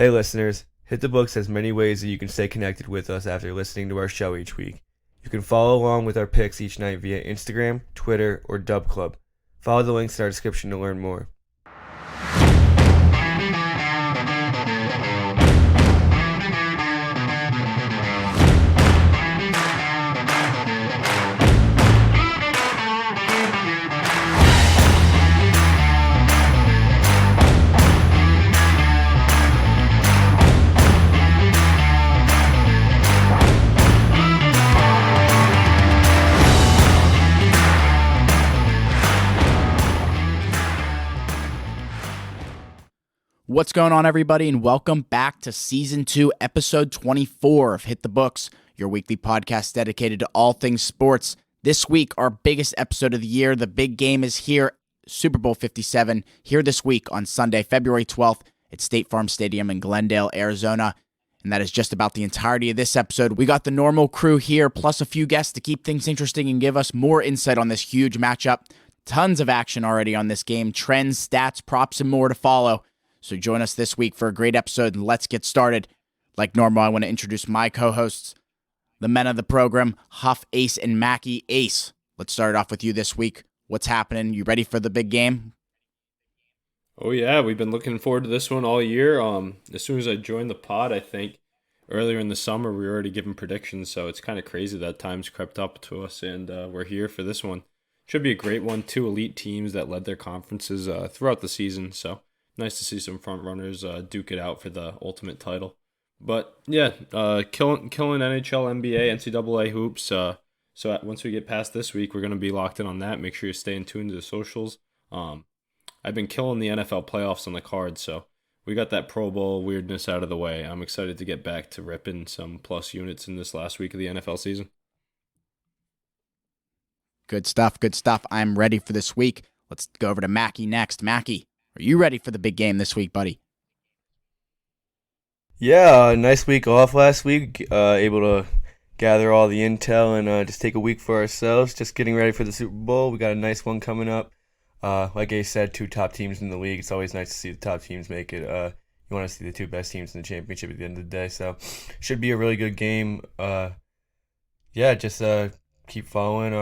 Hey listeners, Hit the Books has many ways that you can stay connected with us after listening to our show each week. You can follow along with our picks each night via Instagram, Twitter, or DubClub. Follow the links in our description to learn more. What's going on, everybody, and welcome back to Season 2, Episode 24 of Hit the Books, your weekly podcast dedicated to all things sports. This week, our biggest episode of the year, the big game is here, Super Bowl 57, here this week on Sunday, February 12th at State Farm Stadium in Glendale, Arizona. And that is just about the entirety of this episode. We got the normal crew here, plus a few guests to keep things interesting and give us more insight on this huge matchup. Tons of action already on this game, trends, stats, props, and more to follow. So join us this week for a great episode, and let's get started. Like normal, I want to introduce my co-hosts, the men of the program, Huff, Ace, and Mackie. Ace, let's start it off with you this week. What's happening? You ready for the big game? Oh yeah, we've been looking forward to this one all year. As soon as I joined the pod, I think earlier in the summer we were already giving predictions, so it's kind of crazy that time's crept up to us, and we're here for this one. Should be a great one. Two elite teams that led their conferences throughout the season, so nice to see some front runners duke it out for the ultimate title. But yeah, killing NHL, NBA, NCAA hoops. So once we get past this week, we're going to be locked in on that. Make sure you stay in tune to the socials. I've been killing the NFL playoffs on the card, so we got that Pro Bowl weirdness out of the way. I'm excited to get back to ripping some plus units in this last week of the NFL season. Good stuff, good stuff. I'm ready for this week. Let's go over to Mackie next. Mackie, are you ready for the big game this week, buddy? Yeah, nice week off last week. Able to gather all the intel and just take a week for ourselves. Just getting ready for the Super Bowl. We got a nice one coming up. Like Ace said, two top teams in the league. It's always nice to see the top teams make it. You want to see the two best teams in the championship at the end of the day. So should be a really good game. Just keep following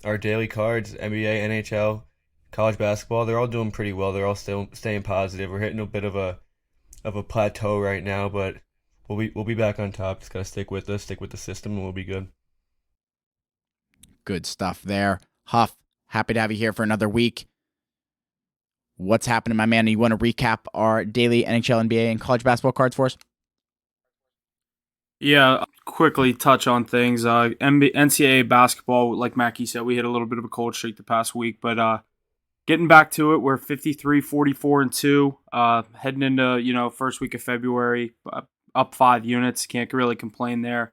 our daily cards, NBA, NHL, college basketball. They're all doing pretty well. They're all still staying positive. We're hitting a bit of a plateau right now, but we'll be back on top. Just gotta stick with us, stick with the system, and we'll be good. Good stuff there. Huff, happy to have you here for another week. What's happening, my man? You want to recap our daily NHL, NBA, and college basketball cards for us? Yeah, quickly touch on things. NCAA basketball, like Mackie said, we hit a little bit of a cold streak the past week, but getting back to it, we're 53, 44, and 2. Heading into first week of February, up 5 units. Can't really complain there.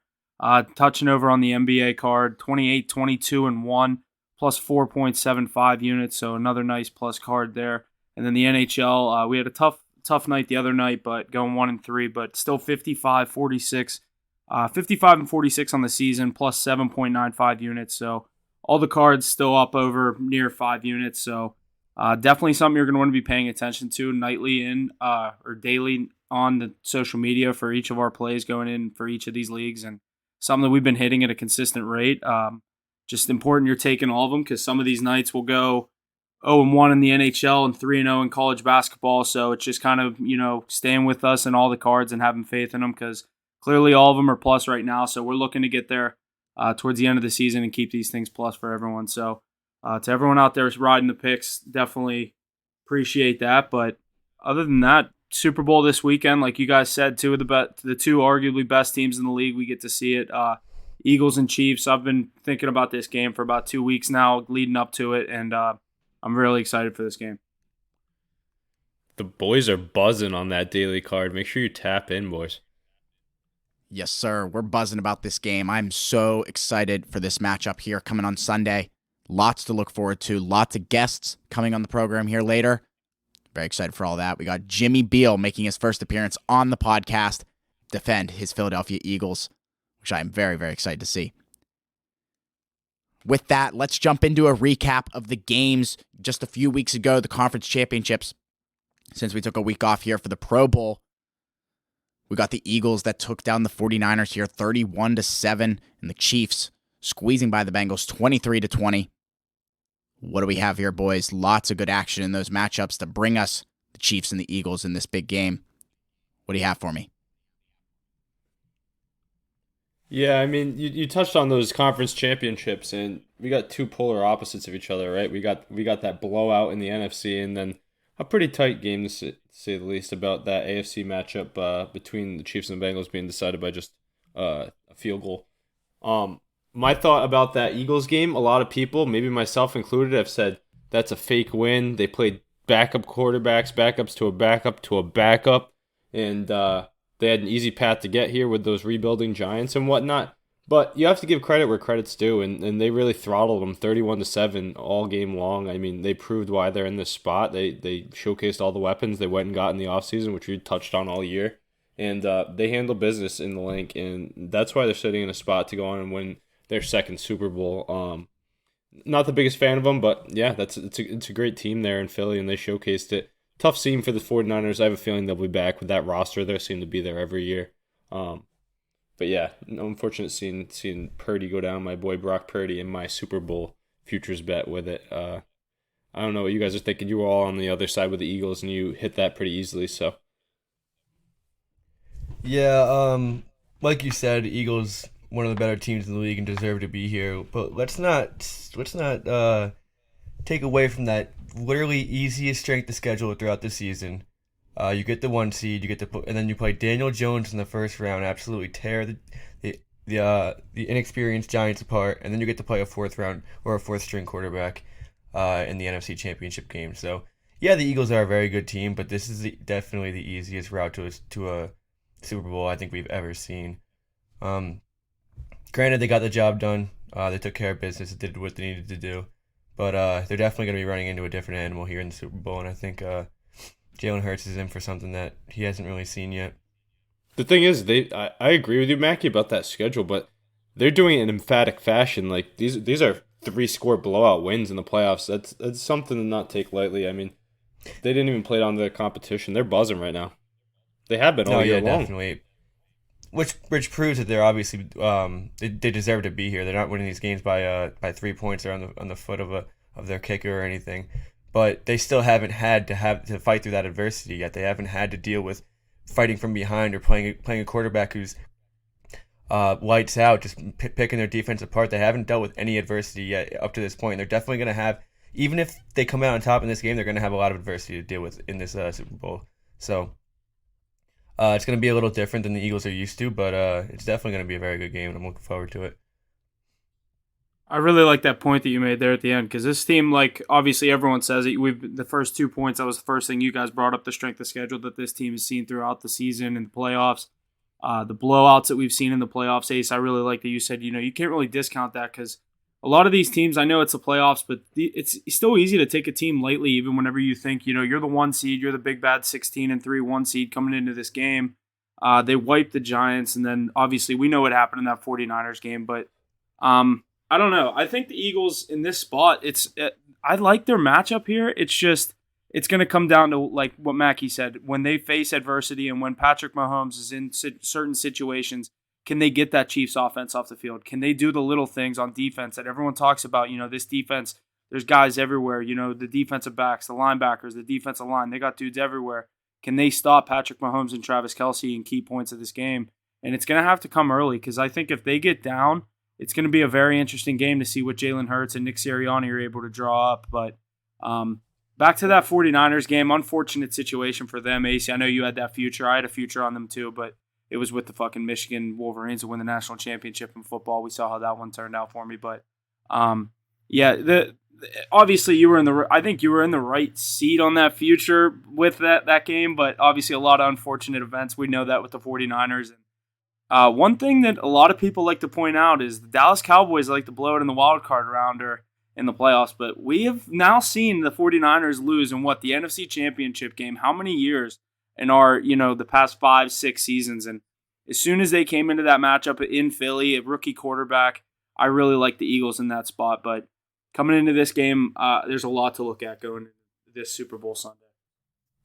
Touching over on the NBA card, 28, 22, and 1, plus 4.75 units. So another nice plus card there. And then the NHL, we had a tough night the other night, but going 1 and 3, but still 55, 46. 55 and 46 on the season, plus 7.95 units. So all the cards still up over near 5 units. So definitely something you're going to want to be paying attention to nightly or daily on the social media for each of our plays going in for each of these leagues, and something that we've been hitting at a consistent rate. Just important you're taking all of them, because some of these nights will go 0-1 in the NHL and 3-0 in college basketball. So it's just kind of, staying with us in all the cards and having faith in them, because clearly all of them are plus right now. So we're looking to get there towards the end of the season and keep these things plus for everyone. So to everyone out there riding the picks, definitely appreciate that. But other than that, Super Bowl this weekend, like you guys said, the two arguably best teams in the league, we get to see it. Eagles and Chiefs. I've been thinking about this game for about 2 weeks now, leading up to it, and I'm really excited for this game. The boys are buzzing on that daily card. Make sure you tap in, boys. Yes, sir. We're buzzing about this game. I'm so excited for this matchup here coming on Sunday. Lots to look forward to. Lots of guests coming on the program here later. Very excited for all that. We got Jimmy Beal making his first appearance on the podcast, defend his Philadelphia Eagles, which I am very, very excited to see. With that, let's jump into a recap of the games just a few weeks ago, the conference championships, since we took a week off here for the Pro Bowl. We got the Eagles that took down the 49ers here 31-7, and the Chiefs squeezing by the Bengals 23-20. What do we have here, boys? Lots of good action in those matchups to bring us the Chiefs and the Eagles in this big game. What do you have for me? Yeah, I mean, you touched on those conference championships, and we got two polar opposites of each other, right? We got that blowout in the NFC, and then a pretty tight game to say the least about that AFC matchup between the Chiefs and the Bengals being decided by just a field goal. My thought about that Eagles game, a lot of people, maybe myself included, have said that's a fake win. They played backup quarterbacks, backups to a backup, and they had an easy path to get here with those rebuilding Giants and whatnot. But you have to give credit where credit's due, and they really throttled them 31-7 all game long. I mean, they proved why they're in this spot. They showcased all the weapons they went and got in the offseason, which we touched on all year. And they handle business in the link, and that's why they're sitting in a spot to go on and win their second Super Bowl. Not the biggest fan of them, but yeah, it's a great team there in Philly, and they showcased it. Tough scene for the 49ers. I have a feeling they'll be back with that roster. They seem to be there every year. But yeah, unfortunate seeing Purdy go down, my boy Brock Purdy, in my Super Bowl futures bet with it. I don't know what you guys are thinking. You were all on the other side with the Eagles, and you hit that pretty easily. So Yeah, like you said, Eagles, one of the better teams in the league and deserve to be here. But let's not take away from that literally easiest strength of schedule throughout the season. You get the 1 seed, and then you play Daniel Jones in the first round, absolutely tear the inexperienced Giants apart, and then you get to play a fourth string quarterback in the NFC Championship game. So yeah, the Eagles are a very good team, but this is definitely the easiest route to a Super Bowl I think we've ever seen. Granted, they got the job done. They took care of business. Did what they needed to do. But they're definitely going to be running into a different animal here in the Super Bowl, and I think Jalen Hurts is in for something that he hasn't really seen yet. the thing is, I agree with you, Mackie, about that schedule, but they're doing it in emphatic fashion. Like these are 3-score blowout wins in the playoffs. That's something to not take lightly. I mean, they didn't even play down to the competition. They're buzzing right now. They have been all year long. Definitely. Which proves that they're obviously they deserve to be here. They're not winning these games by 3 points or on the foot of their kicker or anything, but they still haven't had to fight through that adversity yet. They haven't had to deal with fighting from behind or playing a quarterback who's lights out, just picking their defense apart. They haven't dealt with any adversity yet up to this point. They're definitely going to have, even if they come out on top in this game, they're going to have a lot of adversity to deal with in this Super Bowl. So it's going to be a little different than the Eagles are used to, but it's definitely going to be a very good game, and I'm looking forward to it. I really like that point that you made there at the end, because this team, like, obviously everyone says it. The first 2 points, that was the first thing you guys brought up, the strength of schedule that this team has seen throughout the season and the playoffs. The blowouts that we've seen in the playoffs, Ace, I really like that you said, you can't really discount that, because a lot of these teams, I know it's the playoffs, but it's still easy to take a team lightly, even whenever you think, you're the 1 seed, you're the big bad 16-3 1 seed coming into this game. They wiped the Giants, and then obviously we know what happened in that 49ers game, but I don't know. I think the Eagles in this spot, I like their matchup here. It's just, it's going to come down to, like what Mackie said, when they face adversity and when Patrick Mahomes is in certain situations, can they get that Chiefs offense off the field? Can they do the little things on defense that everyone talks about? This defense, there's guys everywhere, the defensive backs, the linebackers, the defensive line, they got dudes everywhere. Can they stop Patrick Mahomes and Travis Kelce in key points of this game? And it's going to have to come early, because I think if they get down, it's going to be a very interesting game to see what Jalen Hurts and Nick Sirianni are able to draw up. But back to that 49ers game, unfortunate situation for them. AC, I know you had that future. I had a future on them too, but it was with the fucking Michigan Wolverines to win the national championship in football. We saw how that one turned out for me. But obviously I think you were in the right seat on that future with that game, but obviously a lot of unfortunate events. We know that with the 49ers. And one thing that a lot of people like to point out is the Dallas Cowboys like to blow it in the wild card round or in the playoffs, but we have now seen the 49ers lose in the NFC Championship game how many years in our, the past 5-6 seasons. And as soon as they came into that matchup in Philly, a rookie quarterback, I really like the Eagles in that spot. But coming into this game, there's a lot to look at going into this Super Bowl Sunday.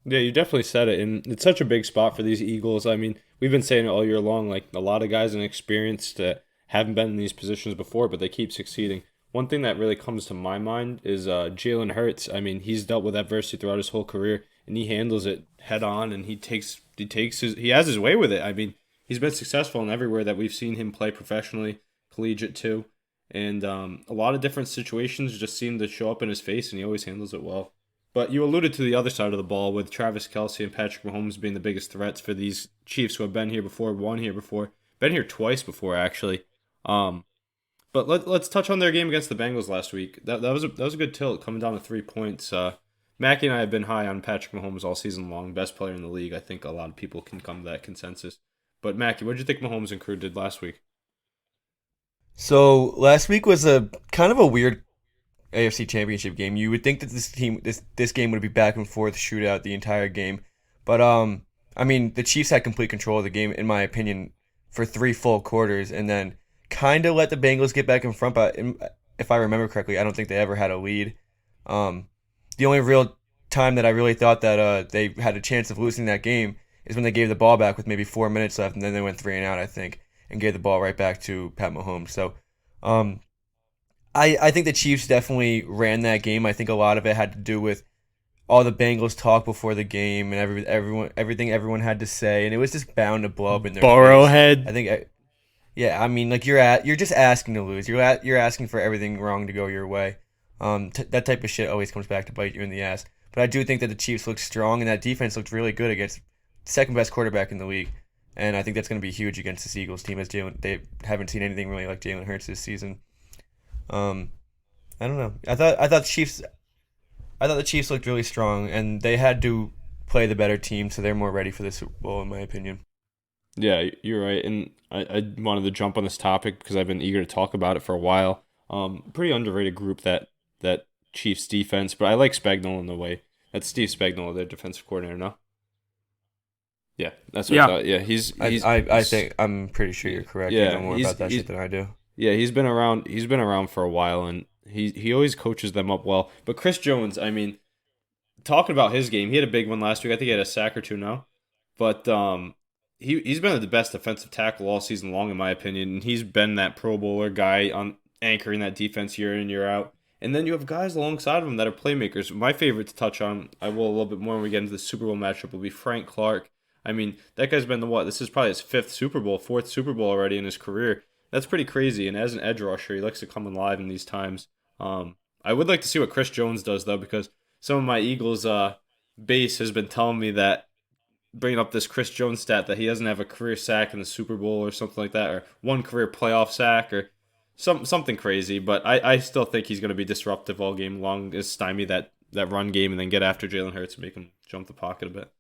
Yeah, you definitely said it, and it's such a big spot for these Eagles. I mean, we've been saying it all year long, like a lot of guys inexperienced that haven't been in these positions before, but they keep succeeding. One thing that really comes to my mind is Jalen Hurts. I mean, he's dealt with adversity throughout his whole career, and he handles it head on, and he has his way with it. I mean, he's been successful in everywhere that we've seen him play professionally, collegiate too, and a lot of different situations just seem to show up in his face, and he always handles it well. But you alluded to the other side of the ball with Travis Kelce and Patrick Mahomes being the biggest threats for these Chiefs who have been here before, won here before, been here twice before actually. But let's touch on their game against the Bengals last week. That was a good tilt coming down to 3 points. Mackie and I have been high on Patrick Mahomes all season long, best player in the league. I think a lot of people can come to that consensus. But Mackie, what did you think Mahomes and crew did last week? So last week was a kind of a weird AFC Championship game. You would think that this game would be back and forth shootout the entire game, but I mean the Chiefs had complete control of the game in my opinion for 3 full quarters, and then kind of let the Bengals get back in front. But if I remember correctly, I don't think they ever had a lead. The only real time that I really thought that they had a chance of losing that game is when they gave the ball back with maybe 4 minutes left, and then they went 3 and out, I think, and gave the ball right back to Pat Mahomes. So. I think the Chiefs definitely ran that game. I think a lot of it had to do with all the Bengals talk before the game and everything everyone had to say, and it was just bound to blow up in their Burrowhead. face. I think, yeah. I mean, like you're just asking to lose. You're asking for everything wrong to go your way. That type of shit always comes back to bite you in the ass. But I do think that the Chiefs looked strong, and that defense looked really good against the second best quarterback in the league. And I think that's going to be huge against this Eagles team, as they haven't seen anything really like Jalen Hurts this season. I don't know. I thought the Chiefs looked really strong, and they had to play the better team, so they're more ready for the Super Bowl, in my opinion. Yeah, you're right. And I wanted to jump on this topic because I've been eager to talk about it for a while. Pretty underrated group that Chiefs defense, but I like Spagnuolo in the way. That's Steve Spagnuolo, their defensive coordinator, no? Yeah, that's what I thought. Yeah, I think I'm pretty sure you're correct. Yeah, you know more about that shit than I do. Yeah, he's been around. He's been around for a while, and he always coaches them up well. But Chris Jones, I mean, talking about his game, he had a big one last week. I think he had a sack or two now, but he's been the best defensive tackle all season long, in my opinion. And he's been that Pro Bowler guy on anchoring that defense year in, year out. And then you have guys alongside of him that are playmakers. My favorite to touch on, I will a little bit more when we get into the Super Bowl matchup, will be Frank Clark. I mean, that guy's been this is probably his 4th Super Bowl already in his career. That's pretty crazy. And as an edge rusher, he likes to come alive in these times. I would like to see what Chris Jones does, though, because some of my Eagles base has been telling me that, bringing up this Chris Jones stat, that he doesn't have a career sack in the Super Bowl or something like that, or one career playoff sack or something crazy. But I still think he's going to be disruptive all game long, stymie that run game, and then get after Jalen Hurts and make him jump the pocket a bit.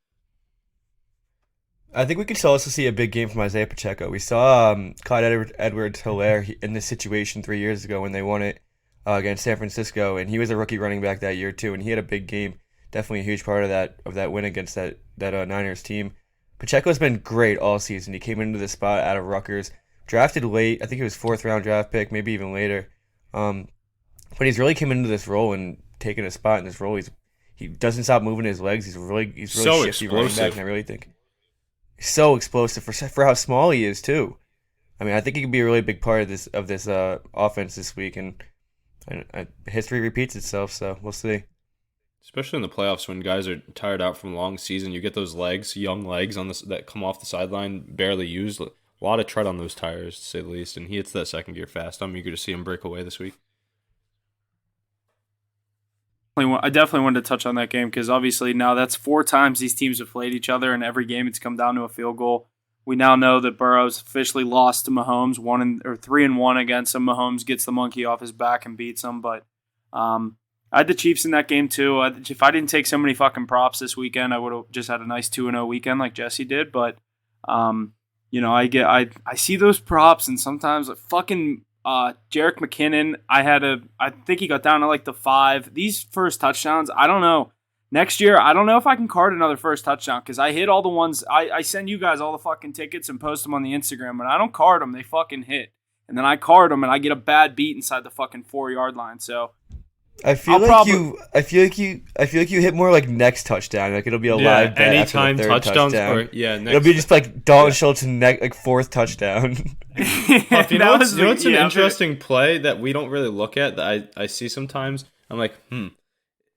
I think we could also see a big game from Isaiah Pacheco. We saw Clyde Edwards-Helaire in this situation 3 years ago when they won it against San Francisco, and he was a rookie running back that year too, and he had a big game. Definitely a huge part of that win against that Niners team. Pacheco's been great all season. He came into the spot out of Rutgers, drafted late. I think he was 4th round draft pick, maybe even later. But he's really came into this role and taken a spot in this role. He doesn't stop moving his legs. He's really so shifty running explosive. back, and I really think he's so explosive for how small he is too. I mean, I think he could be a really big part of this offense this week, and history repeats itself. So we'll see. Especially in the playoffs when guys are tired out from a long season, you get those young legs on that come off the sideline, barely used. A lot of tread on those tires, to say the least, and he hits that second gear fast. I'm eager to see him break away this week. I definitely wanted to touch on that game because obviously now that's 4 times these teams have played each other, and every game it's come down to a field goal. We now know that Burrow's officially lost to Mahomes 3-1 against him. Mahomes gets the monkey off his back and beats him, but I had the Chiefs in that game too. If I didn't take so many fucking props this weekend, I would have just had a nice 2-0 weekend like Jesse did. But I see those props, and sometimes like fucking Jerick McKinnon, I think he got down to like the 5. These first touchdowns, I don't know. Next year, I don't know if I can card another first touchdown because I hit all the ones. I send you guys all the fucking tickets and post them on the Instagram, and I don't card them. They fucking hit. And then I card them, and I get a bad beat inside the fucking 4-yard line. So I feel like you hit more like next touchdown. Like it'll be a live bet anytime after the third touchdowns touchdown. or next. It'll be just like Dalton Schultz like fourth touchdown. Puff, you know what's an interesting play that we don't really look at that I see sometimes? I'm like,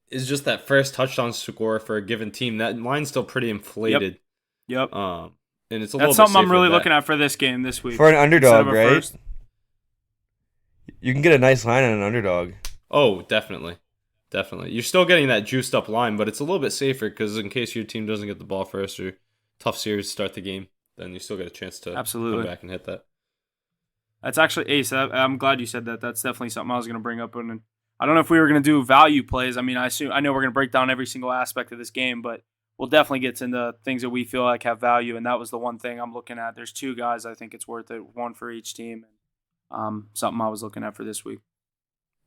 is just that first touchdown score for a given team. That line's still pretty inflated. Yep. And it's That's something I'm really looking at for this game this week. For an underdog, right? You can get a nice line on an underdog. Oh, definitely. You're still getting that juiced up line, but it's a little bit safer because in case your team doesn't get the ball first or tough series to start the game, then you still get a chance to come back and hit that. That's actually Ace. I'm glad you said that. That's definitely something I was going to bring up. And I don't know if we were going to do value plays. I mean, I know we're going to break down every single aspect of this game, but we'll definitely get into things that we feel like have value. And that was the one thing I'm looking at. There's 2 guys I think it's worth it, one for each team. Something I was looking at for this week.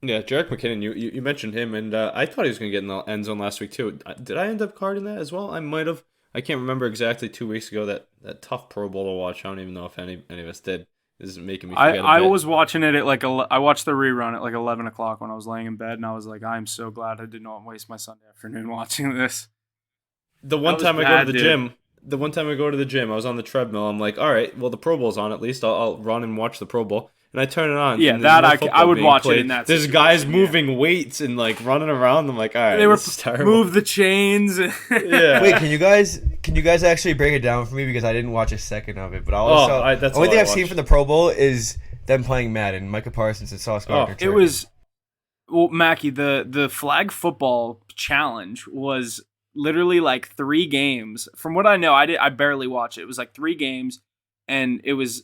Yeah, Jerick McKinnon, you mentioned him, and I thought he was going to get in the end zone last week too. Did I end up carding that as well? I might have. I can't remember exactly 2 weeks ago that tough Pro Bowl to watch. I don't even know if any of us did. This is making me forget I was watching it at I watched the rerun at like 11 o'clock when I was laying in bed, and I was like, I'm so glad I did not waste my Sunday afternoon watching this. The one time I go to the gym, I was on the treadmill. I'm like, all right, well, the Pro Bowl's on. At least I'll run and watch the Pro Bowl. And I turn it on. Yeah, that I would watch it in that There's guys moving weights and like running around. I'm like, all right, this is terrible. Move the chains. Yeah. Wait, can you guys actually break it down for me because I didn't watch a second of it. But the only thing I've seen from the Pro Bowl is them playing Madden, Micah Parsons and Sauce Gardner. It was Mackie. The flag football challenge was literally like 3 games. From what I know, I barely watched it. It was like 3 games, and it was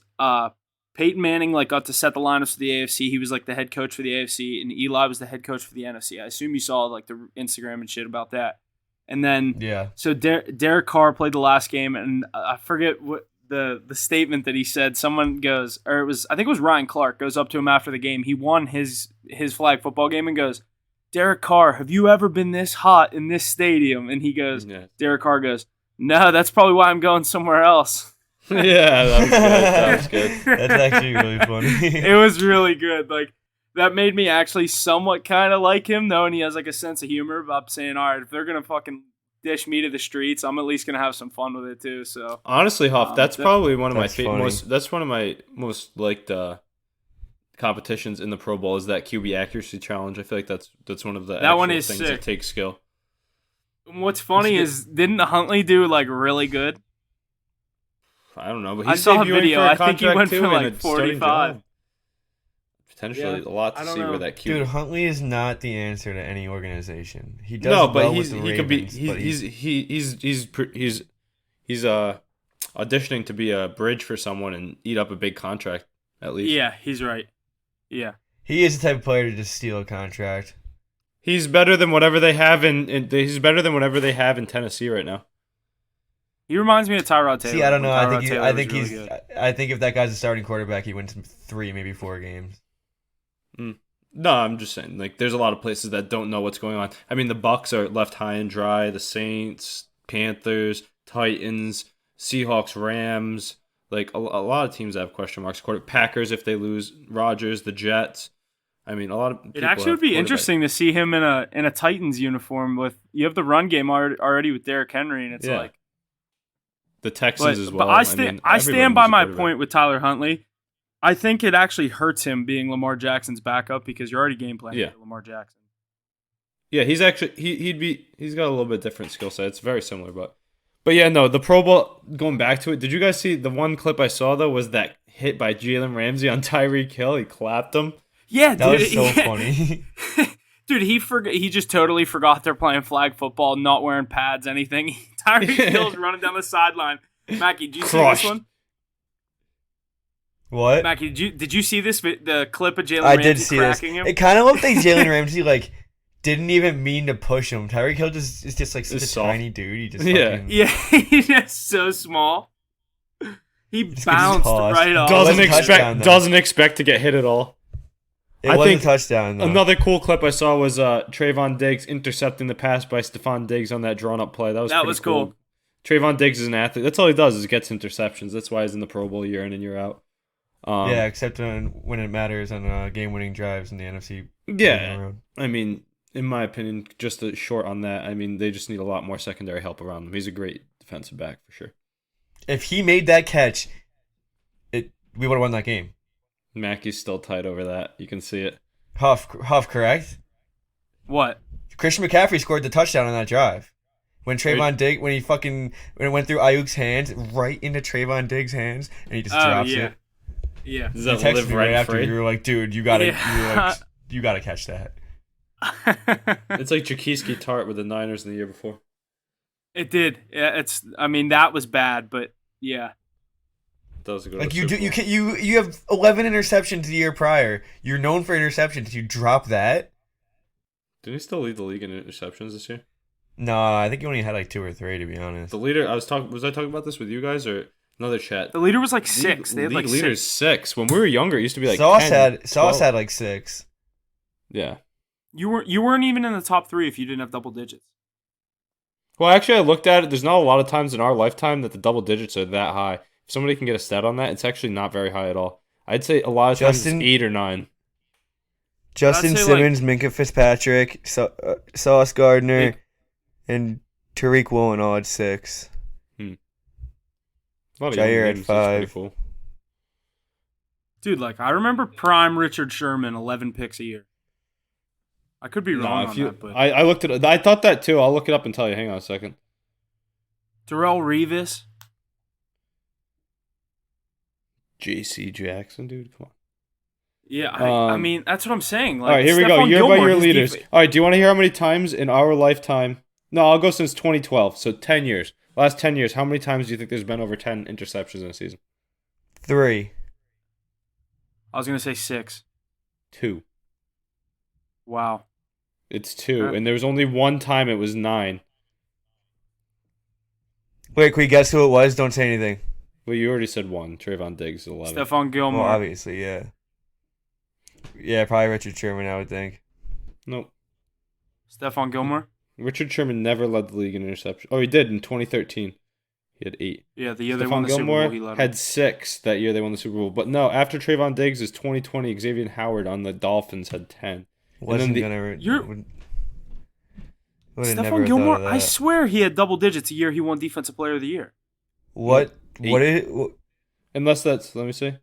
Peyton Manning got to set the lineups for the AFC. He was like the head coach for the AFC, and Eli was the head coach for the NFC. I assume you saw like the Instagram and shit about that. And then so Derek Carr played the last game, and I forget what the statement that he said. Someone goes, or I think it was Ryan Clark goes up to him after the game. He won his flag football game and goes, Derek Carr, have you ever been this hot in this stadium? And he goes, Derek Carr goes, no, that's probably why I'm going somewhere else. Yeah, that was good. That's actually really funny. It was really good. Like, that made me actually somewhat kind of like him, though, and he has like a sense of humor about saying, all right, if they're going to fucking dish me to the streets, I'm at least going to have some fun with it, too. So honestly, Huff, that's probably one of my most liked competitions in the Pro Bowl is that QB accuracy challenge. I feel like that's one of the things sick. That takes skill. What's funny is, didn't Huntley do like really good? I don't know, but I saw a video. I think he went for like 45. Potentially a lot to see where that QB. Dude, Huntley is not the answer to any organization. He does he's auditioning to be a bridge for someone and eat up a big contract at least. Yeah, he's right. Yeah, he is the type of player to just steal a contract. He's better than whatever they have in Tennessee right now. He reminds me of Tyrod Taylor. See, I don't know. I think if that guy's a starting quarterback, he wins 3, maybe 4 games. No, I'm just saying. Like, there's a lot of places that don't know what's going on. I mean, the Bucks are left high and dry. The Saints, Panthers, Titans, Seahawks, Rams. Like a lot of teams that have question marks. Packers if they lose. Rodgers, the Jets. I mean, a lot of people. It actually would be interesting to see him in a Titans uniform with. You have the run game already with Derrick Henry, and it's like. The Texans as well. But I stand by my point with Tyler Huntley. I think it actually hurts him being Lamar Jackson's backup because you're already game planning for Lamar Jackson. Yeah, he's actually he's got a little bit different skill set. It's very similar, but yeah, no, the Pro Bowl. Going back to it, did you guys see the one clip I saw though? Was that hit by Jalen Ramsey on Tyreek Hill? He clapped him. Yeah, that was so funny. Dude, he just totally forgot they're playing flag football, not wearing pads, anything. Tyreek Hill's running down the sideline. Mackie, did you see this one? What? Mackie, did you see this? The clip of Jalen Ramsey did see cracking this. him? It kind of looked like Jalen Ramsey didn't even mean to push him. Tyreek Hill is just like such a tiny dude. He just he's just so small. He bounced right off. Doesn't expect to get hit at all. It was a touchdown, though. Another cool clip I saw was Trayvon Diggs intercepting the pass by Stephon Diggs on that drawn-up play. That was cool. Trayvon Diggs is an athlete. That's all he does is gets interceptions. That's why he's in the Pro Bowl year in and year out. Except when it matters on game-winning drives in the NFC. Yeah, I mean, in my opinion, just short on that. I mean, they just need a lot more secondary help around them. He's a great defensive back for sure. If he made that catch, we would have won that game. Mackey's still tight over that. You can see it. Huff, correct? What? Christian McCaffrey scored the touchdown on that drive. When Trayvon Diggs, when it went through Ayuk's hands, right into Trayvon Diggs' hands, and he just drops it. Yeah. Does You that texted live me right after. free? You were like, dude, you gotta catch that. It's like Jaquiski Tart with the Niners in the year before. It did. Yeah, that was bad, but yeah. That was a good Like you have 11 interceptions the year prior. You're known for interceptions. You drop that? Didn't he still lead the league in interceptions this year? No, I think he only had like 2 or 3 to be honest. The leader, was I talking about this with you guys or another chat? The leader was like 6. They had like leader's 6. 6. When we were younger, it used to be like Sauce 10, had like 6. Yeah. You weren't even in the top 3 if you didn't have double digits. Well, actually, I looked at it. There's not a lot of times in our lifetime that the double digits are that high. If somebody can get a stat on that, it's actually not very high at all. I'd say a lot of times it's 8 or 9. Justin Simmons, Minkah Fitzpatrick, Sauce Gardner, and Tariq Woolen all at 6. A lot of Jair young at names, 5. that's pretty cool. Dude, like I remember prime Richard Sherman, 11 picks a year. I could be wrong on that, but I looked at it. I thought that too. I'll look it up and tell you. Hang on a second. Darrelle Revis. J.C. Jackson, dude, come on. Yeah, I mean that's what I'm saying. Like, all right, here we go. Stephon Year Gilmore, by year his leaders. All right, do you want to hear how many times in our lifetime? No, I'll go since 2012. So 10 years. Last 10 years, how many times do you think there's been over 10 interceptions in a season? 3. I was gonna say 6. 2. Wow. It's 2, and there was only one time it was 9. Wait, can we guess who it was? Don't say anything. Well, you already said 1. Trayvon Diggs, 11. Stephon Gilmore. Well, obviously, yeah. Yeah, probably Richard Sherman, I would think. Nope. Stephon Gilmore. Richard Sherman never led the league in interception. Oh, he did in 2013. He had 8. Yeah, the year they won Stephon the Super Gilmore Bowl, he led had them. 6 that year they won the Super Bowl. But no, after Trayvon Diggs is 2020, Xavier Howard on the Dolphins had 10. Stephon Gilmore, I swear he had double digits the year he won Defensive Player of the Year. What? 8. What is it? Unless that's, let me see.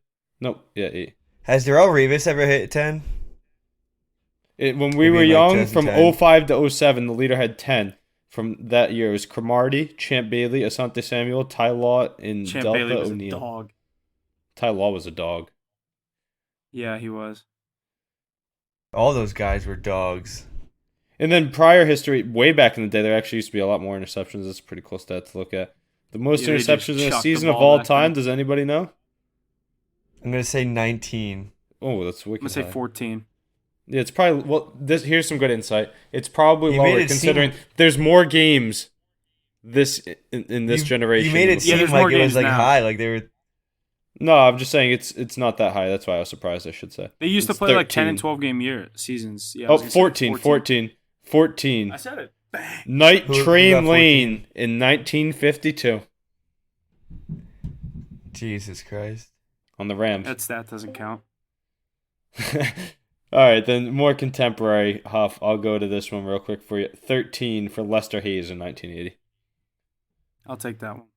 Nope, yeah, 8. Has Darrelle Revis ever hit 10? When we Maybe were like young, from 2010. 05 to 07, the leader had 10. From that year, it was Cromartie, Champ Bailey, Asante Samuel, Ty Law, and Champ Delta Bailey was O'Neal. a dog. Ty Law was a dog. Yeah, he was. All those guys were dogs. And then prior history, way back in the day, there actually used to be a lot more interceptions. That's a pretty cool stat to look at. The most Yeah, they just interceptions in a chucked season the of ball all back time, then. does anybody know? I'm going to say 19. Oh, that's wicked I'm going to say high. 14. Yeah, it's probably, well, here's some good insight. It's probably You made lower it considering seem- there's more games in this generation. You made it than seem there's like more it was games like now. high. Like they were. No, I'm just saying it's not that high. That's why I was surprised, I should say. They used It's to play like 10 13. and 12 game seasons. Yeah, I Oh, was gonna say 14. I said it. Bang. Night Who Train got 14? Lane in 1952 Jesus Christ. on the Rams. That stat doesn't count. All right, then more contemporary, Huff. I'll go to this one real quick for you. 13 for Lester Hayes in 1980 I'll take that one.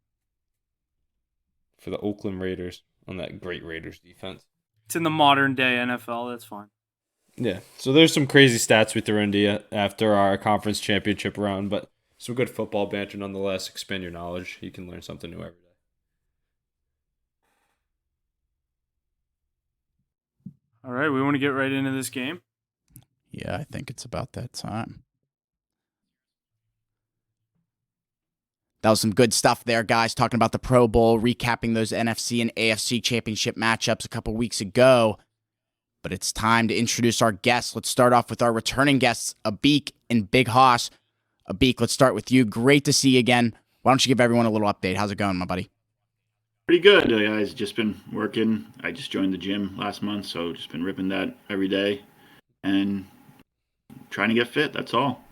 for the Oakland Raiders on that great Raiders defense. It's in the modern day NFL. That's fine. Yeah, so there's some crazy stats we threw into you after our conference championship round, but some good football banter nonetheless. Expand your knowledge. You can learn something new every day. All right, we want to get right into this game. Yeah, I think it's about that time. That was some good stuff there, guys, talking about the Pro Bowl, recapping those NFC and AFC championship matchups a couple weeks ago. But it's time to introduce our guests. Let's start off with our returning guests, Abik and Big Hoss. Abik, let's start with you. Great to see you again. Why don't you give everyone a little update? How's it going, my buddy? Pretty good, guys. Just been working. I just joined the gym last month, so just been ripping that every day and trying to get fit. That's all.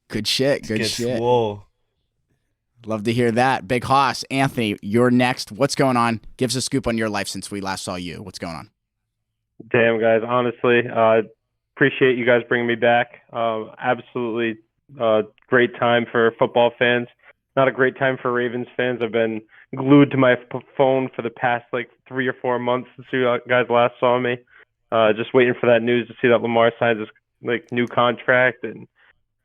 Good shit. Good Get shit. swole. Love to hear that. Big Hoss, Anthony, you're next. What's going on? Give us a scoop on your life since we last saw you. What's going on? Damn, guys. Honestly, Appreciate you guys bringing me back. Absolutely great time for football fans. Not a great time for Ravens fans. I've been glued to my phone for the past 3 or 4 months since you guys last saw me. Just waiting for that news to see that Lamar signs his new contract, and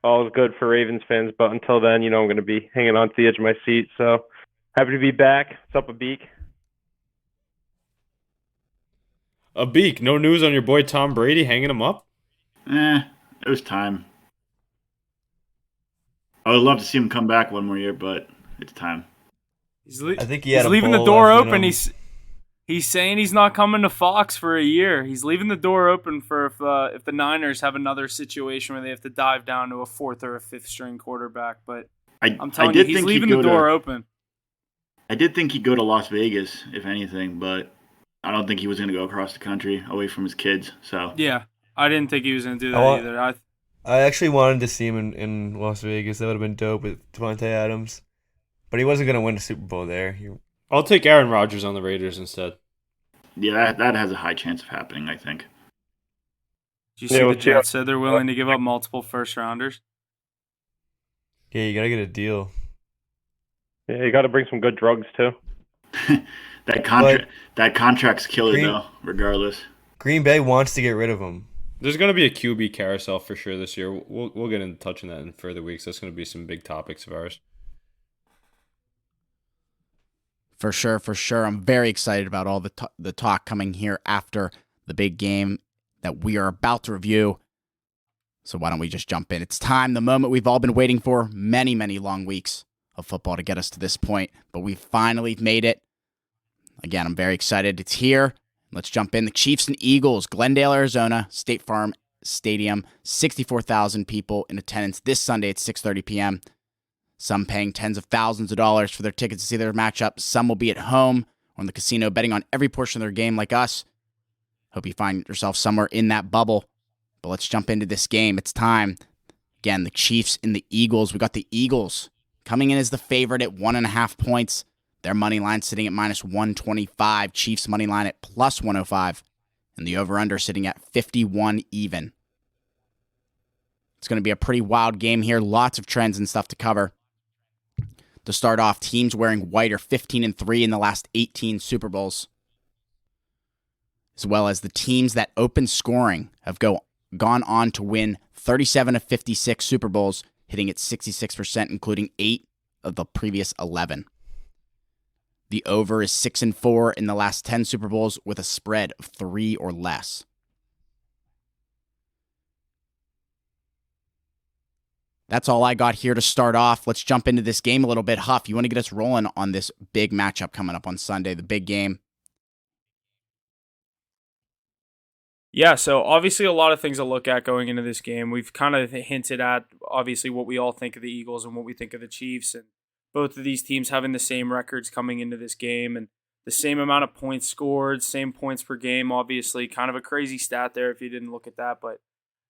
all is good for Ravens fans. But until then, I'm going to be hanging on to the edge of my seat. So happy to be back. What's up, a beak? A beak. No news on your boy Tom Brady hanging him up? It was time. I would love to see him come back one more year, but it's time. I think he's leaving the door open. He's saying he's not coming to Fox for a year. He's leaving the door open for if the Niners have another situation where they have to dive down to a 4th or a 5th string quarterback. But I'm telling you, he's leaving the door open. I did think he'd go to Las Vegas, if anything, but I don't think he was going to go across the country away from his kids. So yeah, I didn't think he was going to do that either. I actually wanted to see him in Las Vegas. That would have been dope with Devontae Adams. But he wasn't going to win the Super Bowl there. I'll take Aaron Rodgers on the Raiders instead. Yeah, that has a high chance of happening, I think. Did you see the Jets said they're willing to give up multiple first-rounders? Yeah, you got to get a deal. Yeah, you got to bring some good drugs, too. That contract's killer, though, regardless. Green Bay wants to get rid of him. There's going to be a QB carousel for sure this year. We'll get into touching that in further weeks. That's going to be some big topics of ours. For sure. I'm very excited about all the talk coming here after the big game that we are about to review. So why don't we just jump in? It's time, the moment we've all been waiting for, many, many long weeks of football to get us to this point. But we finally made it. Again, I'm very excited. It's here. Let's jump in. The Chiefs and Eagles, Glendale, Arizona, State Farm Stadium, 64,000 people in attendance this Sunday at 6:30 p.m. Some paying tens of thousands of dollars for their tickets to see their matchup. Some will be at home or in the casino betting on every portion of their game like us. Hope you find yourself somewhere in that bubble. But let's jump into this game. It's time. Again, the Chiefs and the Eagles. We got the Eagles coming in as the favorite at 1.5 points. Their money line sitting at -125. Chiefs money line at +105. And the over-under sitting at 51 even. It's going to be a pretty wild game here. Lots of trends and stuff to cover. To start off, teams wearing white are 15-3 in the last 18 Super Bowls. As well as the teams that open scoring have gone on to win 37 of 56 Super Bowls, hitting at 66%, including 8 of the previous 11. The over is 6-4 in the last 10 Super Bowls with a spread of 3 or less. That's all I got here to start off. Let's jump into this game a little bit. Huff, you want to get us rolling on this big matchup coming up on Sunday, the big game? Yeah, so obviously a lot of things to look at going into this game. We've kind of hinted at, obviously, what we all think of the Eagles and what we think of the Chiefs. And both of these teams having the same records coming into this game and the same amount of points scored, same points per game, obviously. Kind of a crazy stat there if you didn't look at that, but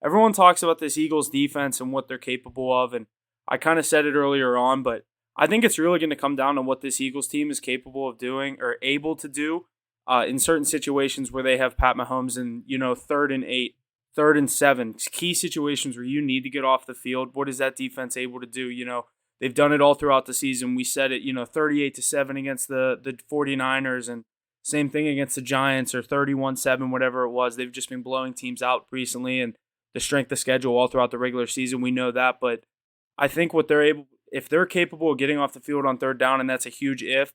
everyone talks about this Eagles defense and what they're capable of, and I kind of said it earlier on, but I think it's really going to come down to what this Eagles team is capable of doing or able to do in certain situations where they have Pat Mahomes in, 3rd and 8, 3rd and 7, key situations where you need to get off the field. What is that defense able to do? They've done it all throughout the season. We said it, 38-7 against the 49ers and same thing against the Giants or 31-7, whatever it was. They've just been blowing teams out recently, and the strength of schedule all throughout the regular season. We know that, but I think if they're capable of getting off the field on 3rd down, and that's a huge if,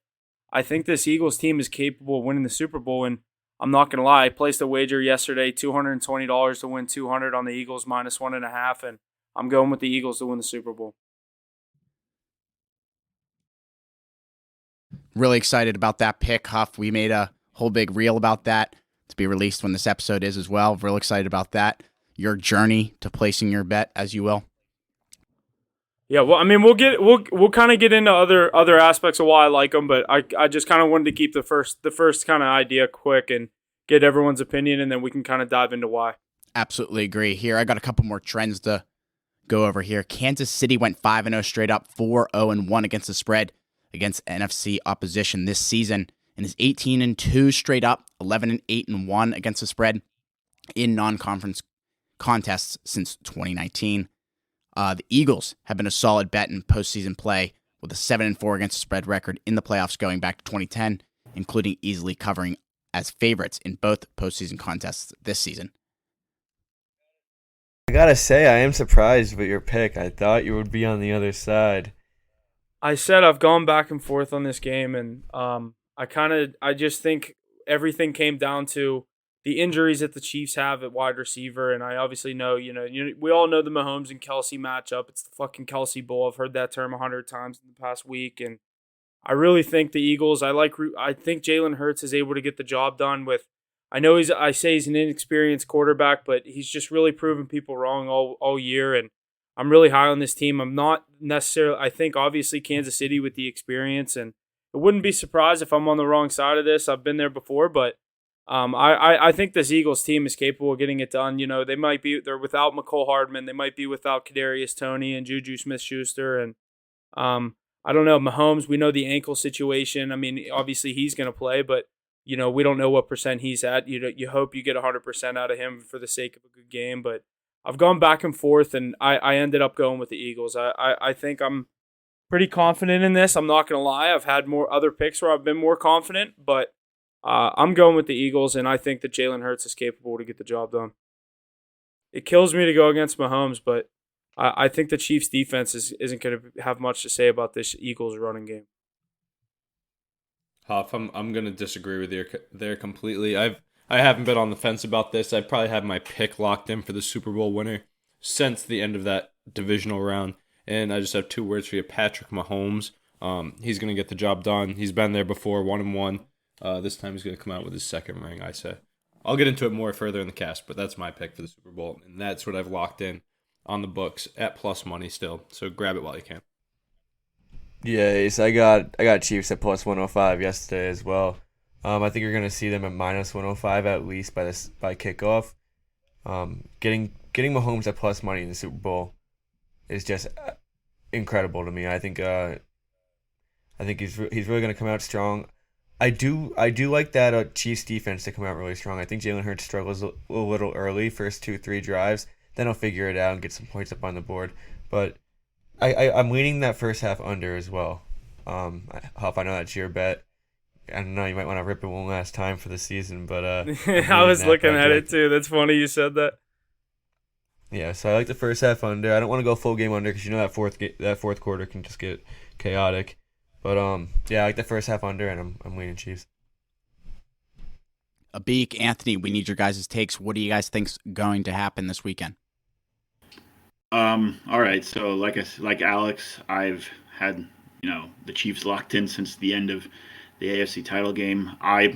I think this Eagles team is capable of winning the Super Bowl. And I'm not going to lie, I placed a wager yesterday, $220 to win 200 on the Eagles -1.5, and I'm going with the Eagles to win the Super Bowl. Really excited about that pick, Huff. We made a whole big reel about that to be released when this episode is as well. Real excited about that. Your journey to placing your bet, as you will. Yeah, well, I mean, we'll kind of get into other aspects of why I like them, but I just kind of wanted to keep the first kind of idea quick and get everyone's opinion, and then we can kind of dive into why. Absolutely agree. Here, I got a couple more trends to go over here. Kansas City went 5-0 straight up, 4-0-1 against the spread against NFC opposition this season, and is 18-2 straight up, 11-8-1 against the spread in non-conference contests since 2019. The Eagles have been a solid bet in postseason play with a 7-4 against the spread record in the playoffs going back to 2010, including easily covering as favorites in both postseason contests this season. I gotta say, I am surprised with your pick. I thought you would be on the other side. I said I've gone back and forth on this game, and I just think everything came down to the injuries that the Chiefs have at wide receiver, and I obviously know, we all know the Mahomes and Kelsey matchup. It's the fucking Kelsey Bowl. I've heard that term 100 times in the past week, and I really think the Eagles. I think Jalen Hurts is able to get the job done with. I say he's an inexperienced quarterback, but he's just really proven people wrong all year, and I'm really high on this team. I'm not necessarily. I think obviously Kansas City with the experience, and it wouldn't be surprised if I'm on the wrong side of this. I've been there before, but I think this Eagles team is capable of getting it done. They're without McCole Hardman, they might be without Kadarius Toney and Juju Smith-Schuster, and I don't know, Mahomes. We know the ankle situation. I mean, obviously he's going to play, but we don't know what percent he's at. You hope you get 100% out of him for the sake of a good game, but I've gone back and forth, and I ended up going with the Eagles. I think I'm pretty confident in this. I'm not going to lie. I've had more other picks where I've been more confident, but I'm going with the Eagles, and I think that Jalen Hurts is capable to get the job done. It kills me to go against Mahomes, but I think the Chiefs' defense isn't going to have much to say about this Eagles running game. Huff, I'm going to disagree with you there completely. I haven't been on the fence about this. I probably have my pick locked in for the Super Bowl winner since the end of that divisional round, and I just have two words for you: Patrick Mahomes. He's going to get the job done. He's been there before, 1-1. This time he's going to come out with his second ring, I say. I'll get into it more further in the cast, but that's my pick for the Super Bowl, and that's what I've locked in on the books at plus money still. So grab it while you can. Yes, I got Chiefs at plus 105 yesterday as well. I think you're going to see them at minus 105 at least by kickoff. Getting Mahomes at plus money in the Super Bowl is just incredible to me. I think he's really going to come out strong. I do like that Chiefs defense to come out really strong. I think Jalen Hurts struggles a little early, first 2-3 drives. Then he'll figure it out and get some points up on the board. But I'm leaning that first half under as well. Huff, I know that's your bet. I don't know, you might want to rip it one last time for the season, but I was looking at it too. That's funny you said that. Yeah, so I like the first half under. I don't want to go full game under because that fourth quarter can just get chaotic. But yeah, I like the first half under, and I'm leaning Chiefs. Abik, Anthony, we need your guys' takes. What do you guys think's going to happen this weekend? All right. So like Alex, I've had the Chiefs locked in since the end of the AFC title game. I've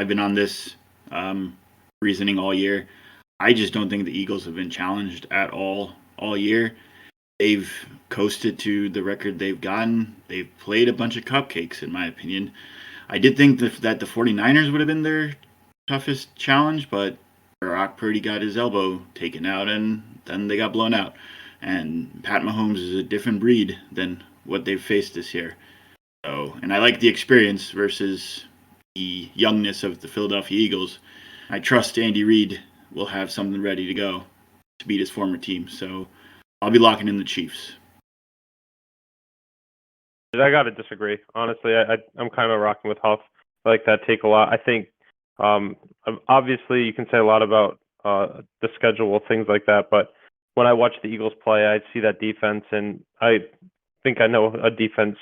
been on this reasoning all year. I just don't think the Eagles have been challenged at all year. They've coasted to the record they've gotten. They've played a bunch of cupcakes, in my opinion. I did think that the 49ers would have been their toughest challenge, but Brock Purdy got his elbow taken out, and then they got blown out. And Pat Mahomes is a different breed than what they've faced this year. So, and I like the experience versus the youngness of the Philadelphia Eagles. I trust Andy Reid will have something ready to go to beat his former team. So I'll be locking in the Chiefs. I got to disagree. Honestly, I'm kind of rocking with Huff. I like that take a lot. I think obviously you can say a lot about the schedule, things like that, but when I watch the Eagles play, I see that defense, and I think I know a defense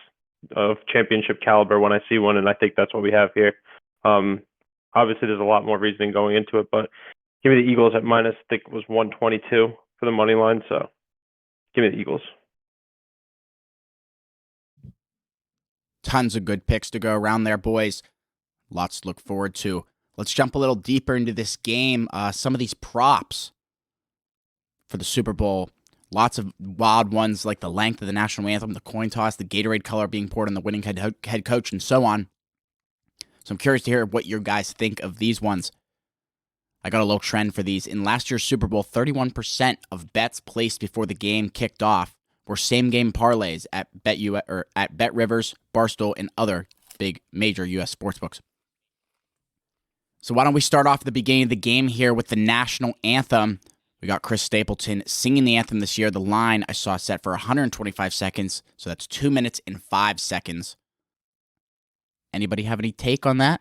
of championship caliber when I see one, and I think that's what we have here. Obviously, there's a lot more reasoning going into it, but give me the Eagles at minus, I think it was 122 for the money line, so give me the Eagles. Tons of good picks to go around there, boys. Lots to look forward to. Let's jump a little deeper into this game. Some of these props for the Super Bowl. Lots of wild ones like the length of the national anthem, the coin toss, the Gatorade color being poured on the winning head coach, and so on. So I'm curious to hear what you guys think of these ones. I got a little trend for these. In last year's Super Bowl, 31% of bets placed before the game kicked off were same-game parlays at BetUS or at BetRivers, Barstool, and other big major U.S. sportsbooks. So why don't we start off at the beginning of the game here with the national anthem. We got Chris Stapleton singing the anthem this year. The line I saw set for 125 seconds, so that's 2 minutes and 5 seconds. Anybody have any take on that?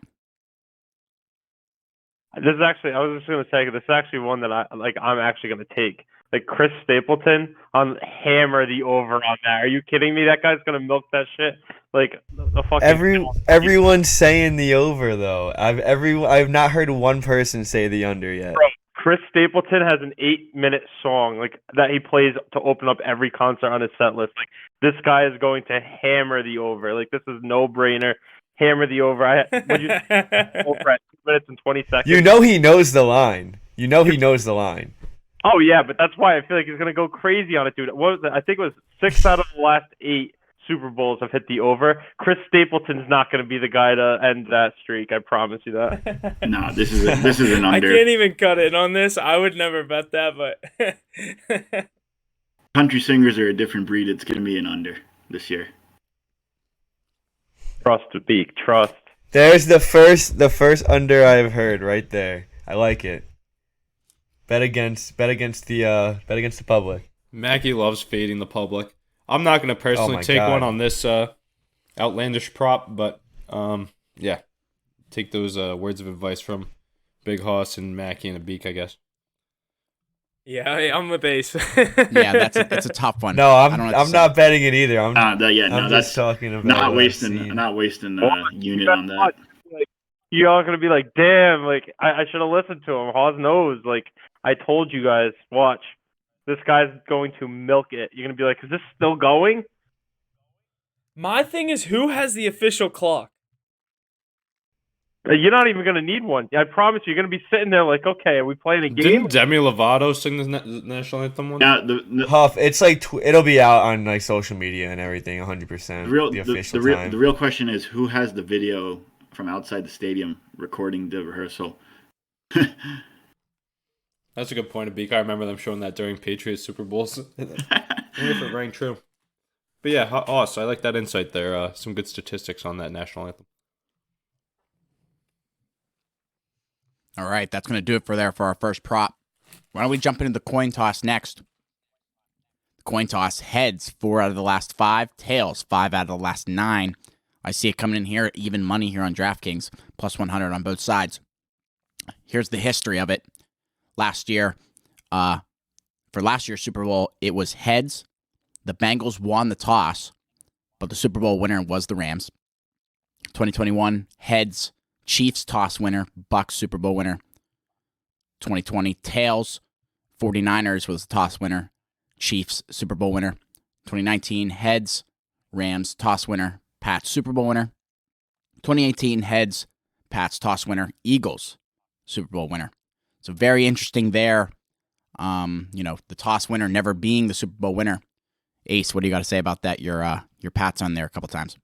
This is actually, I was just going to say, this is actually one that I'm actually going to take. Like Chris Stapleton on hammer the over on that. Are you kidding me? That guy's going to milk that shit. Like the fucking everyone's saying the over though. I've not heard one person say the under yet. Bro, Chris Stapleton has an 8-minute song like that he plays to open up every concert on his set list. Like this guy is going to hammer the over. Like this is no brainer. Hammer the over. Over at 2 minutes and 20 seconds. You know he knows the line. You know he knows the line. Oh yeah, but that's why I feel like he's gonna go crazy on it, dude. What was it? I think it was 6 out of the last 8 Super Bowls have hit the over. Chris Stapleton's not gonna be the guy to end that streak. I promise you that. No, this is an under. I can't even cut in on this. I would never bet that, but Country singers are a different breed. It's gonna be an under this year. Trust to Beak. Trust. There's the first under I've heard right there. I like it. Bet against the public. Mackie loves fading the public. I'm not going to personally take one on this outlandish prop, but yeah, take those words of advice from Big Hoss and Mackie and a Beak, I guess. Yeah, I'm with Ace. Yeah, that's a tough one. No, I'm not betting it either. I'm that's just talking about not wasting unit on that. Like, you're all gonna be like, damn, like I should have listened to him. Hawes knows, like I told you guys, watch. This guy's going to milk it. You're gonna be like, is this still going? My thing is, who has the official clock? You're not even gonna need one. I promise you, you're gonna be sitting there like, okay, are we playing a game? Didn't Demi Lovato sing the national anthem one? Yeah, Huff. It's like it'll be out on like social media and everything, 100%. The real question is, who has the video from outside the stadium recording the rehearsal? That's a good point of Beak. I remember them showing that during Patriots Super Bowls. I wonder if it rang true. But yeah, awesome. I like that insight there. Some good statistics on that national anthem. All right, that's going to do it for our first prop. Why don't we jump into the coin toss next? The coin toss, heads 4 out of the last 5, tails 5 out of the last 9. I see it coming in here at even money here on DraftKings, plus 100 on both sides. Here's the history of it. Last year, for last year's Super Bowl, it was heads. The Bengals won the toss, but the Super Bowl winner was the Rams. 2021, heads. Chiefs toss winner, Bucks Super Bowl winner. 2020, tails. 49ers was the toss winner, Chiefs Super Bowl winner. 2019, heads. Rams toss winner, Pats Super Bowl winner. 2018, heads. Pats toss winner, Eagles Super Bowl winner. So very interesting there. The toss winner never being the Super Bowl winner. Ace, what do you got to say about that? Your Pats on there a couple times.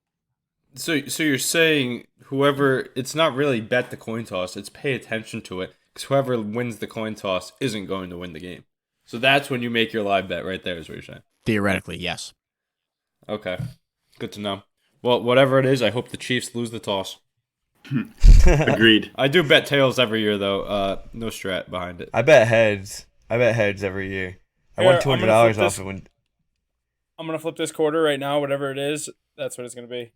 So you're saying whoever, it's not really bet the coin toss, it's pay attention to it, because whoever wins the coin toss isn't going to win the game. So that's when you make your live bet right there is what you're saying. Theoretically, yes. Okay, good to know. Well, whatever it is, I hope the Chiefs lose the toss. Agreed. I do bet tails every year, though. No strat behind it. I bet heads every year. I won $200 off it when. I'm gonna flip this quarter right now. Whatever it is, that's what it's gonna be.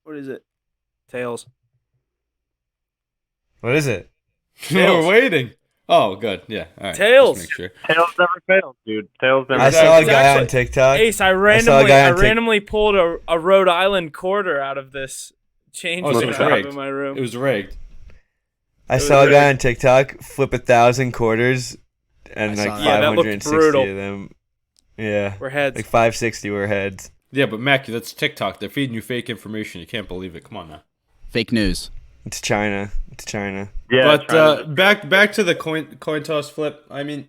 What is it? Tails. What is it? We're waiting. Oh, good. Yeah. All right. Tails. Just make sure. Tails never fails, dude. Tails never I fails. saw a guy on TikTok. Ace, I randomly pulled a Rhode Island quarter out of this change Oh, so that it was I have rigged. in my room. It was rigged. I saw a guy on TikTok flip 1,000 quarters and like Yeah, that looked 560 brutal. of them. Yeah. We're heads. Like 560 were heads. Yeah, but Mackie, that's TikTok. They're feeding you fake information. You can't believe it. Come on now. Fake news. It's China. Yeah, But back to the coin toss flip. I mean,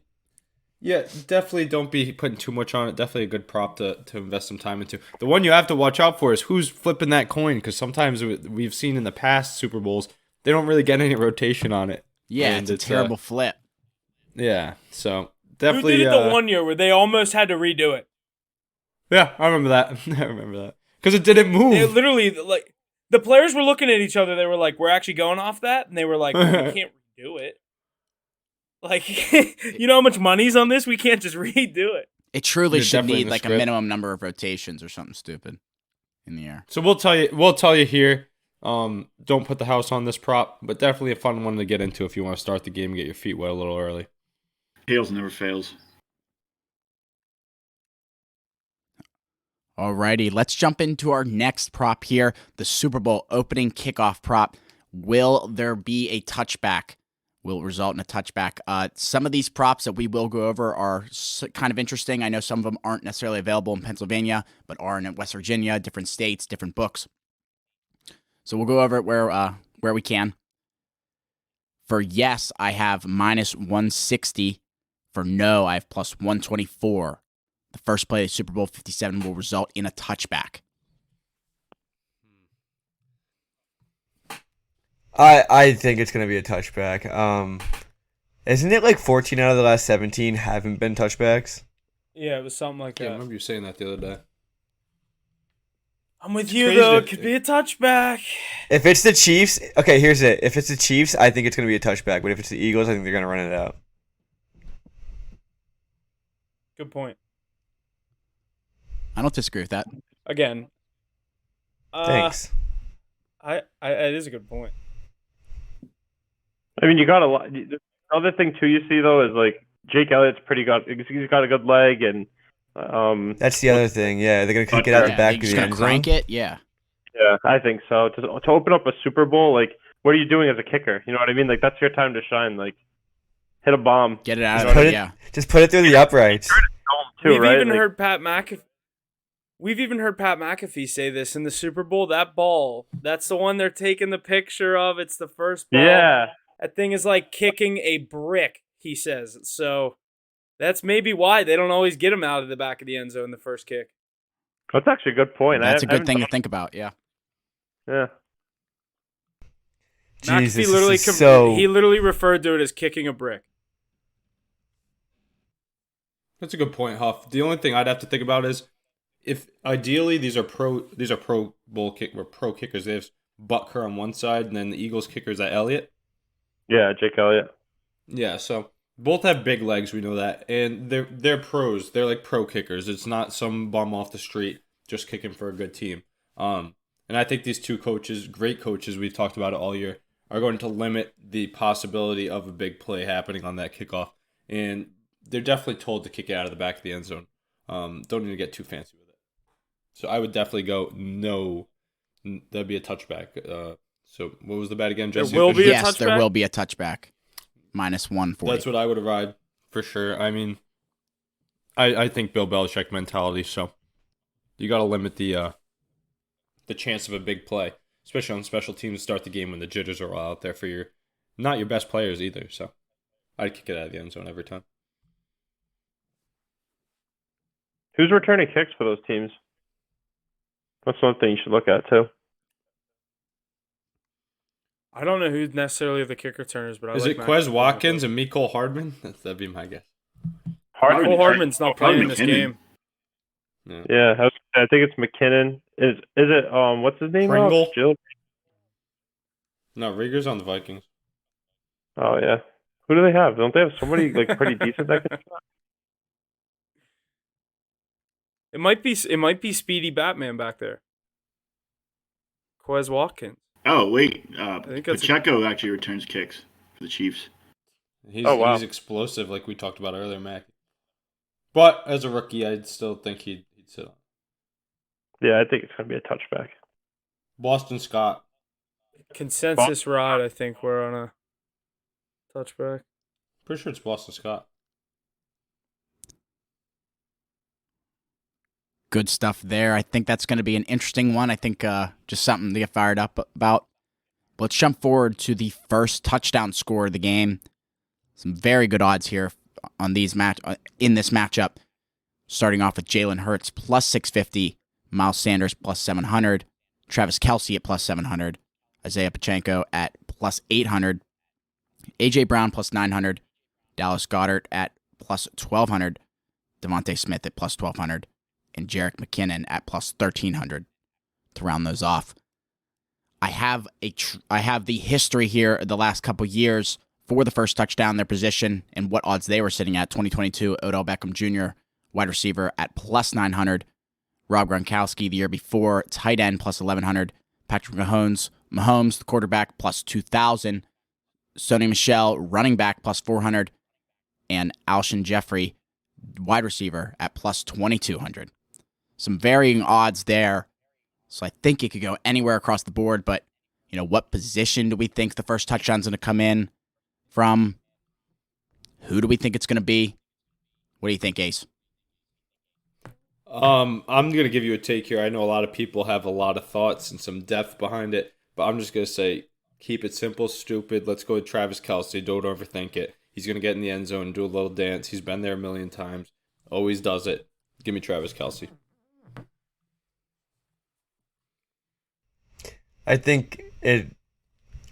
yeah, definitely don't be putting too much on it. Definitely a good prop to invest some time into. The one you have to watch out for is who's flipping that coin, because sometimes we've seen in the past Super Bowls they don't really get any rotation on it. Yeah, And it's a terrible flip. Yeah, so Who definitely. did it the 1 year where they almost had to redo it? Yeah, I remember that. I remember that because it didn't move. They literally, like, the players were looking at each other. They were like, "We're actually going off that," and they were like, "We can't redo it." Like, you know how much money's on this? We can't just redo it. It truly You're should definitely need in the like a script. minimum number of rotations or something stupid in the air. So we'll tell you here. Don't put the house on this prop, but definitely a fun one to get into if you want to start the game and get your feet wet a little early. Tails never fails. Alrighty, let's jump into our next prop here, the Super Bowl opening kickoff prop. Will there be a touchback? Will it result in a touchback? Some of these props that we will go over are kind of interesting. I know some of them aren't necessarily available in Pennsylvania, but are in West Virginia, different states, different books. So we'll go over it where we can. For yes, I have minus 160. For no, I have plus 124. The first play of Super Bowl 57 will result in a touchback. I think it's going to be a touchback. Isn't it like 14 out of the last 17 haven't been touchbacks? Yeah, it was something like Yeah, I that. remember you saying that the other day. I'm with It's you, crazy though. that- It could be a touchback. If it's the Chiefs, okay, here's it. If it's the Chiefs, I think it's going to be a touchback. But if it's the Eagles, I think they're going to run it out. Good point. I don't disagree with that. Again. Thanks. It is a good point. I mean, you got a lot. The other thing too you see though is like Jake Elliott's pretty good. He's got a good leg, and That's the other thing. Yeah, they're going to kick it out the Yeah, back you of just the gonna end zone. crank it? Yeah. yeah, I think so. To open up a Super Bowl, like what are you doing as a kicker? You know what I mean? Like that's your time to shine. Like hit a bomb Get it out Just of put there, it- yeah. Just put it through the uprights. too, We've right? even Like, heard Pat McAfee. We've even heard Pat McAfee say this in the Super Bowl. That ball, that's the one they're taking the picture of. It's the first ball. yeah, That thing is like kicking a brick, he says. So that's maybe why they don't always get him out of the back of the end zone the first kick. that's actually a good point. That's a I good haven't thing to thought- think about, yeah. Yeah. Jesus, McAfee literally this is so... he literally referred to it as kicking a brick. That's a good point, Huff. The only thing I'd have to think about is if ideally these are pro bowl pro kickers. They have Butker on one side, and then the Eagles kickers at Elliott. Yeah, Jake Elliott. Yeah, so both have big legs. We know that, and they're pros. They're like pro kickers. It's not some bum off the street just kicking for a good team. And I think these two coaches, great coaches, we've talked about it all year, are going to limit the possibility of a big play happening on that kickoff. And they're definitely told to kick it out of the back of the end zone. Don't need to get too fancy with it. So I would definitely go no. That'd be a touchback. So what was the bet again, Jesse? will be a Yes, there touchback? will be a touchback. Minus 140. That's what I would have ride for sure. I mean, I think Bill Belichick mentality. So you got to limit the chance of a big play, especially on special teams to start the game when the jitters are all out there for not your best players either. So I'd kick it out of the end zone every time. Who's returning kicks for those teams? That's one thing you should look at too. I don't know who necessarily the kick returners, but Is it Quez Watkins and Mecole Hardman? That'd be my guess. Michael Hardman's not playing in this McKinnon. game. Yeah. Yeah, I think it's McKinnon. Is it what's his name? Pringle? Jill? No, Rieger's on the Vikings. Oh yeah. Who do they have? Don't they have somebody like pretty decent that can? It might be Speedy Batman back there. Quez Watkins. Oh wait, think that's Pacheco actually returns kicks for the Chiefs. He's wow. explosive, like we talked about earlier, Mac. But as a rookie, I'd still think he'd sit on. Yeah, I think it's gonna be a touchback. Boston Scott. Consensus ride, I think we're on a touchback. Pretty sure it's Boston Scott. Good stuff there. I think that's going to be an interesting one. I think just something to get fired up about. Let's jump forward to the first touchdown score of the game. Some very good odds here on in this matchup. Starting off with Jalen Hurts plus 650, Miles Sanders plus 700, Travis Kelce at plus 700, Isaiah Pacheco at plus 800, AJ Brown plus 900, Dallas Goedert at plus 1200, Devontae Smith at plus 1200. And Jerick McKinnon at plus 1,300 to round those off. I have the history here the last couple years for the first touchdown, their position, and what odds they were sitting at. 2022, Odell Beckham Jr., wide receiver at plus 900. Rob Gronkowski the year before, tight end plus 1,100. Patrick Mahomes, the quarterback, plus 2,000. Sony Michel, running back, plus 400. And Alshon Jeffrey, wide receiver, at plus 2,200. Some varying odds there. So I think it could go anywhere across the board, but what position do we think the first touchdown's going to come in from? Who do we think it's going to be? What do you think, Ace? I'm going to give you a take here. I know a lot of people have a lot of thoughts and some depth behind it, but I'm just going to say keep it simple, stupid. Let's go with Travis Kelce. Don't overthink it. He's going to get in the end zone and do a little dance. He's been there a million times. Always does it. Give me Travis Kelce. I think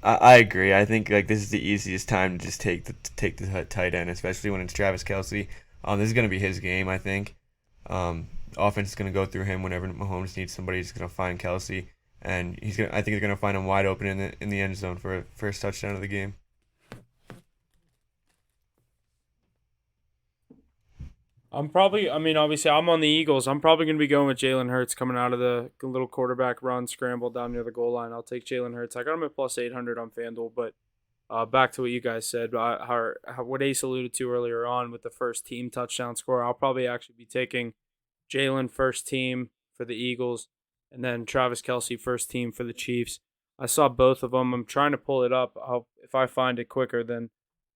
I agree. I think this is the easiest time to just take the tight end, especially when it's Travis Kelce. This is going to be his game. I think. Offense is going to go through him whenever Mahomes needs somebody. He's going to find Kelce, and I think they're going to find him wide open in the end zone for a first touchdown of the game. Obviously, I'm on the Eagles. I'm probably going to be going with Jalen Hurts coming out of the little quarterback run scramble down near the goal line. I'll take Jalen Hurts. I got him at plus 800 on FanDuel, but back to what you guys said, what Ace alluded to earlier on with the first team touchdown score, I'll probably actually be taking Jalen first team for the Eagles and then Travis Kelce first team for the Chiefs. I saw both of them. I'm trying to pull it up. If I find it quicker, then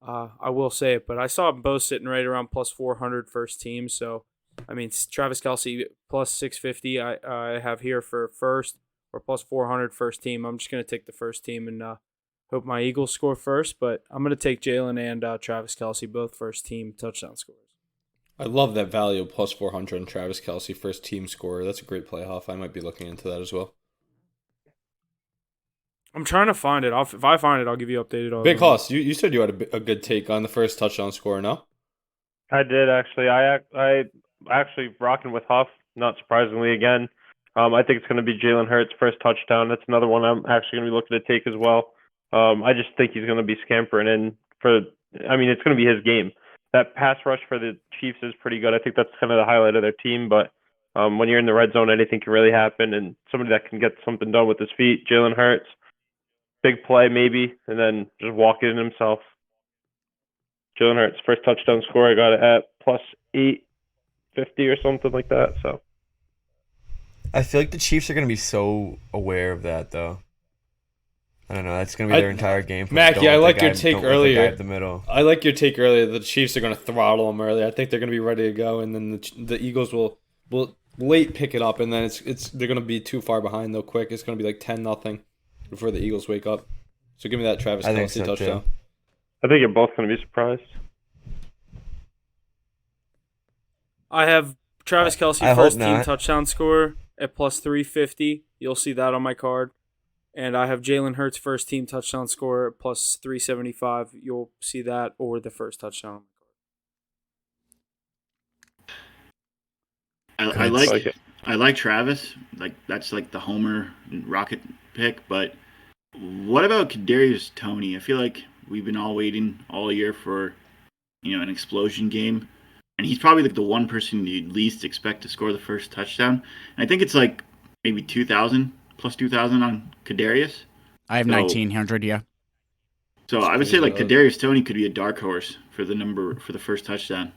I will say it. But I saw them both sitting right around plus 400 first team. So, Travis Kelce plus 650 I have here for first, or plus 400 first team. I'm just going to take the first team and hope my Eagles score first. But I'm going to take Jalen and Travis Kelce, both first team touchdown scores. I love that value of plus 400 on Travis Kelce, first team scorer. That's a great playoff. I might be looking into that as well. I'm trying to find it. If I find it, I'll give you updated. Big Hoss, you said you had a good take on the first touchdown scorer, no? I did, actually. I actually rocking with Huff, not surprisingly again. I think it's going to be Jalen Hurts' first touchdown. That's another one I'm actually going to be looking to take as well. I just think he's going to be scampering in it's going to be his game. That pass rush for the Chiefs is pretty good. I think that's kind of the highlight of their team. But when you're in the red zone, anything can really happen. And somebody that can get something done with his feet, Jalen Hurts, big play maybe, and then just walk it in himself. Jalen Hurts, first touchdown score, I got it at plus 850 or something like that. So I feel like the Chiefs are going to be so aware of that, though. I don't know. That's going to be their entire game. Mackie, I like your take earlier. The middle. I like your take earlier. The Chiefs are going to throttle them early. I think they're going to be ready to go, and then the Eagles will late pick it up, and then they're going to be too far behind though. Quick, it's going to be like 10-0 before the Eagles wake up. So give me that Travis Kelce touchdown. Too. I think you're both going to be surprised. I have Travis Kelce first team touchdown score at plus 350. You'll see that on my card. And I have Jalen Hurts first team touchdown score at plus 375. You'll see that, or the first touchdown on my card. I like Travis. Like that's like the homer rocket pick. But what about Kadarius Toney? I feel like we've been all waiting all year for an explosion game, and he's probably like the one person you'd least expect to score the first touchdown. And I think it's like maybe 2,000. Plus 2,000 on Kadarius. I have 1,900, yeah. So I would say like Kadarius Toney could be a dark horse for the first touchdown.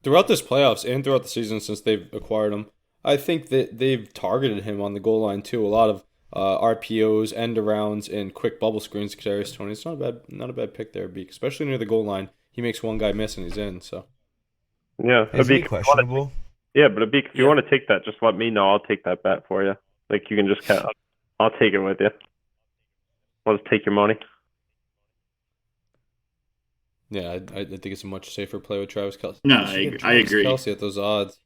Throughout this playoffs and throughout the season since they've acquired him, I think that they've targeted him on the goal line too. A lot of RPOs, end arounds, and quick bubble screens to Kadarius Toney. It's not a bad pick there, Beak. Especially near the goal line. He makes one guy miss and he's in. So yeah, is he questionable? Yeah, but Abik, if you want to take that, just let me know. I'll take that bet for you. Like, you can just I'll take it with you. I'll just take your money. Yeah, I think it's a much safer play with Travis Kelce. No, I agree. Kelce at those odds.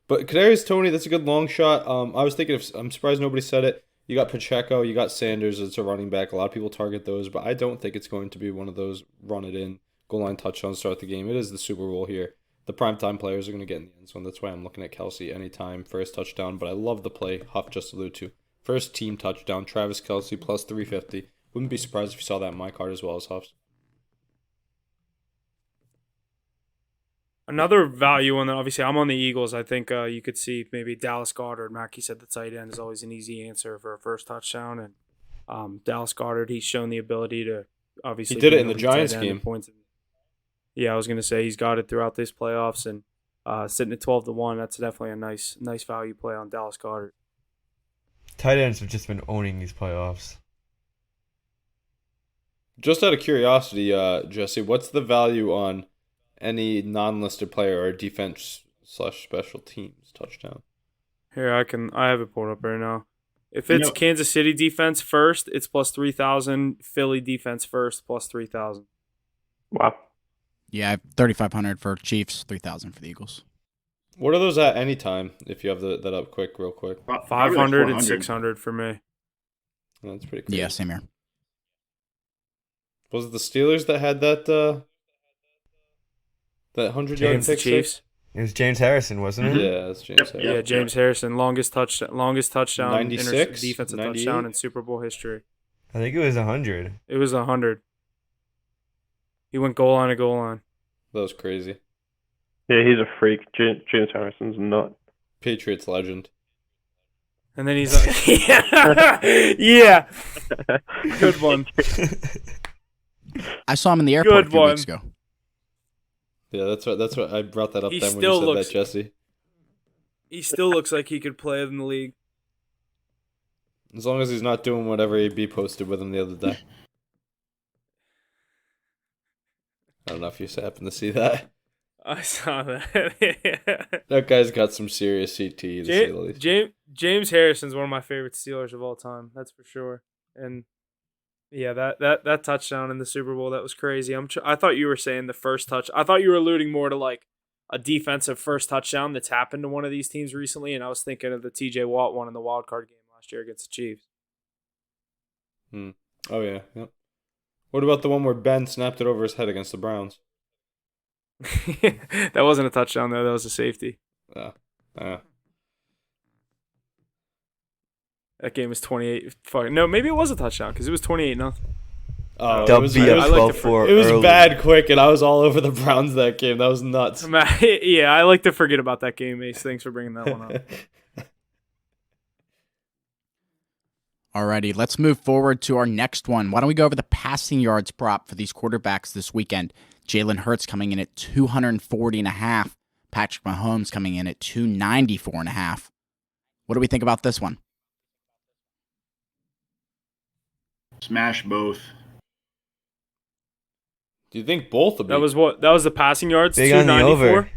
But Kadarius Toney, that's a good long shot. I was thinking, I'm surprised nobody said it. You got Pacheco, you got Sanders. It's a running back. A lot of people target those, but I don't think it's going to be one of those run it in, goal line touchdowns, start the game. It is the Super Bowl here. The primetime players are going to get in the end zone. That's why I'm looking at Kelce anytime, first touchdown. But I love the play Huff just alluded to. First team touchdown, Travis Kelce plus 350. Wouldn't be surprised if you saw that in my card as well as Huff's. Another value one that obviously I'm on the Eagles. I think you could see maybe Dallas Goedert. Mackie said the tight end is always an easy answer for a first touchdown, and Dallas Goedert, he's shown the ability to obviously He did be it an in the elite tight Giants end in game. points. Yeah, I was gonna say he's got it throughout this playoffs, and sitting at 12-1, that's definitely a nice value play on Dallas Goedert. Tight ends have just been owning these playoffs. Just out of curiosity, Jesse, what's the value on any non-listed player or defense/special teams touchdown? Here, I have it pulled up right now. If it's Kansas City defense first, it's plus 3,000. Philly defense first, plus 3,000. Wow. Yeah, 3,500 for Chiefs, 3,000 for the Eagles. What are those at any time? If you have that up real quick. 500 and 600 for me. That's pretty crazy. Yeah, same here. Was it the Steelers that had that 100-yard James, pick The Chiefs. six? It was James Harrison, wasn't it? Yeah, that's James. Yep, Harrison. Yeah, James Harrison, longest touchdown, 96, defensive 98? touchdown in Super Bowl history. I think it was 100. It was 100. He went goal line to goal line. That was crazy. Yeah, he's a freak. James Harrison's nut. Patriots legend. And then he's like, yeah. Good one. I saw him in the airport Good a few weeks one. ago. Yeah, that's what I brought that up He then when still you said looks- that, Jesse. He still looks like he could play in the league. As long as he's not doing whatever AB posted with him the other day. I don't know if you happened to see that. I saw that. That guy's got some serious CT to say the least. James Harrison's one of my favorite Steelers of all time. That's for sure. And yeah, that touchdown in the Super Bowl, that was crazy. I thought you were saying the first touch. I thought you were alluding more to like a defensive first touchdown that's happened to one of these teams recently, and I was thinking of the TJ Watt one in the wild card game last year against the Chiefs. Oh yeah, yep. What about the one where Ben snapped it over his head against the Browns? That wasn't a touchdown though. That was a safety. That game was 28. No, maybe it was a touchdown because it was 28-0. Oh, Dub it was, beat it up was, 12-4 it was early. bad quick, and I was all over the Browns that game. That was nuts. Yeah, I like to forget about that game, Ace. Thanks for bringing that one up. Alrighty, let's move forward to our next one. Why don't we go over the passing yards prop for these quarterbacks this weekend? Jalen Hurts coming in at 240.5. Patrick Mahomes coming in at 294.5. What do we think about this one? Smash both. Do you think both of them? That was the passing yards. Big on the 294. over.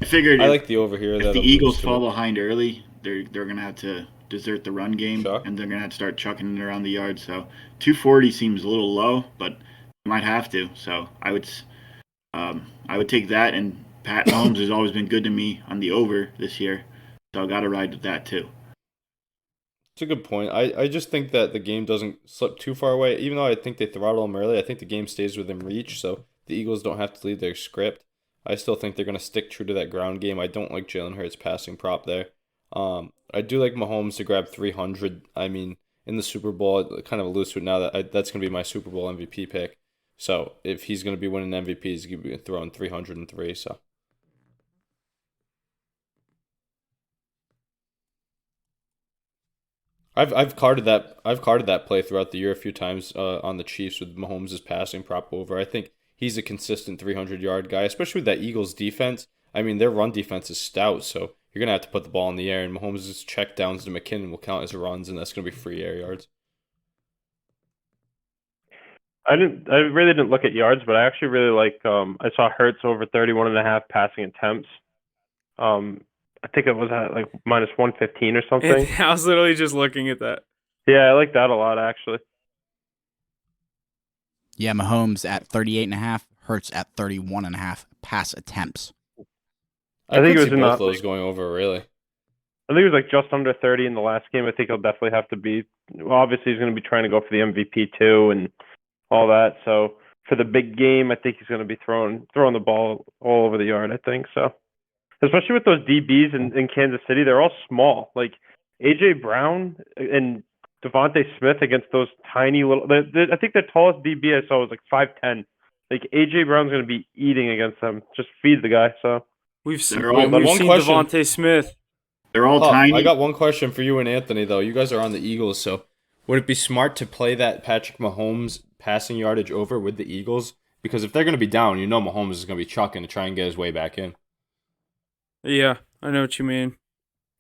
I figured I like the over here. if the Eagles fall behind early, they're gonna have to desert the run game, Chuck. and they're gonna have to start chucking it around the yard. So 240 seems a little low, but they might have to. So I would take that. And Pat Mahomes has always been good to me on the over this year, so I got to ride with that too. It's a good point. I just think that the game doesn't slip too far away. Even though I think they throttle them early, I think the game stays within reach, so the Eagles don't have to leave their script. I still think they're going to stick true to that ground game. I don't like Jalen Hurts' passing prop there. I do like Mahomes to grab 300. I mean, in the Super Bowl, it kind of alludes to it now that that's going to be my Super Bowl MVP pick. So if he's going to be winning MVP, he's going to be throwing 303. So. I've carded that play throughout the year a few times on the Chiefs with Mahomes' passing prop over. I think he's a consistent 300-yard guy, especially with that Eagles defense. I mean, their run defense is stout, so you're gonna have to put the ball in the air, and Mahomes' check downs to McKinnon will count as runs, and that's gonna be free air yards. I really didn't look at yards, but I actually really like. I saw Hurts over 31.5 passing attempts. I think it was at like minus 115 or something. I was literally just looking at that. Yeah, I like that a lot actually. Yeah, Mahomes at 38.5, Hurts at 31.5 pass attempts. I think could it was see in both the- those going over, really. I think it was like just under 30 in the last game. I think he'll definitely have to be. Well, obviously, he's going to be trying to go for the MVP too and all that. So for the big game, I think he's going to be throwing the ball all over the yard. I think so. Especially with those DBs in Kansas City, they're all small. Like A.J. Brown and Devontae Smith against those tiny little. I think the tallest DB I saw was like 5'10", Like AJ Brown's going to be eating against them. Just feed the guy. So We've seen, They're all- we've one seen question. Devontae Smith. They're all Huff, tiny. I got one question for you and Anthony, though. You guys are on the Eagles, so would it be smart to play that Patrick Mahomes passing yardage over with the Eagles? Because if they're going to be down, Mahomes is going to be chucking to try and get his way back in. Yeah, I know what you mean.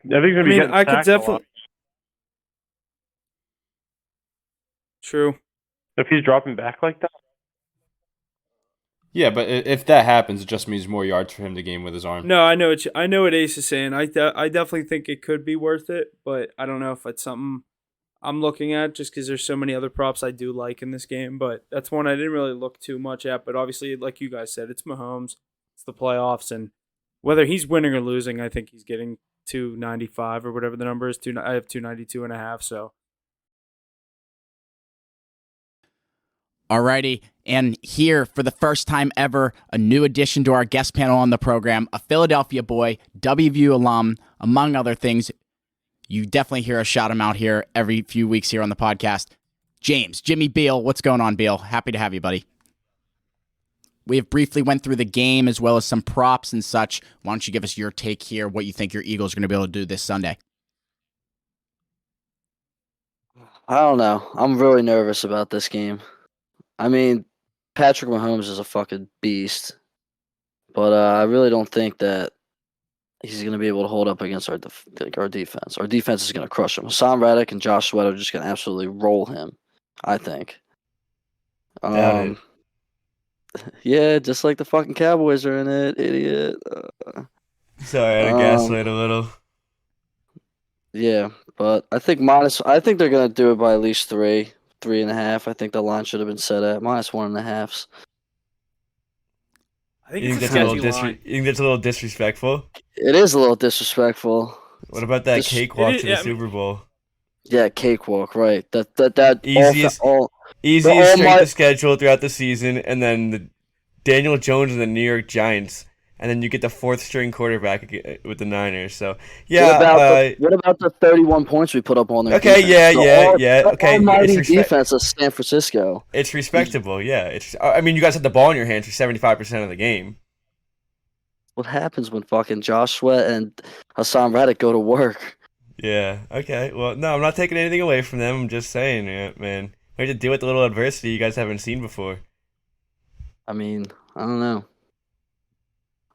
I think he's going to be getting I could sacked a lot. definitely. True. If he's dropping back like that. Yeah, but if that happens, it just means more yards for him to gain with his arm. No, I know what Ace is saying. I definitely think it could be worth it, but I don't know if it's something I'm looking at just because there's so many other props I do like in this game. But that's one I didn't really look too much at. But obviously, like you guys said, it's Mahomes, it's the playoffs, and whether he's winning or losing, I think he's getting 295 or whatever the number is. I have 292.5. So. Alrighty, and here for the first time ever, a new addition to our guest panel on the program, a Philadelphia boy, WVU alum, among other things. You definitely hear us shout him out here every few weeks here on the podcast. Jimmy Beal, what's going on, Beal? Happy to have you, buddy. We have briefly went through the game as well as some props and such. Why don't you give us your take here, what you think your Eagles are going to be able to do this Sunday? I don't know. I'm really nervous about this game. I mean, Patrick Mahomes is a fucking beast, but I really don't think that he's going to be able to hold up against our defense. Our defense is going to crush him. Hassan Reddick and Josh Sweat are just going to absolutely roll him, I think. Doubt it. Yeah, just like the fucking Cowboys are in it, idiot. Sorry, I had to gaslight a little. Yeah, but I think they're going to do it by at least 3.5. I think the line should have been set at -1.5. I think You it's think, a that's a little sketchy line. you think that's a little disrespectful? It is a little disrespectful. What about that This- cakewalk to the yeah, Super Bowl? Yeah, cakewalk, right? That Easiest- all Easiest all strength my- of schedule throughout the season, and then the Daniel Jones and the New York Giants, and then you get the fourth string quarterback with the Niners. So yeah, what about the 31 points we put up on their Okay, defense? yeah, The okay, almighty it's defense of San Francisco. it's respectable. Yeah, I mean, you guys had the ball in your hands for 75% of the game. What happens when fucking Josh Sweat and Hassan Reddick go to work? Yeah. Okay. Well, no, I'm not taking anything away from them. I'm just saying, man, we have to deal with a little adversity you guys haven't seen before. I mean, I don't know.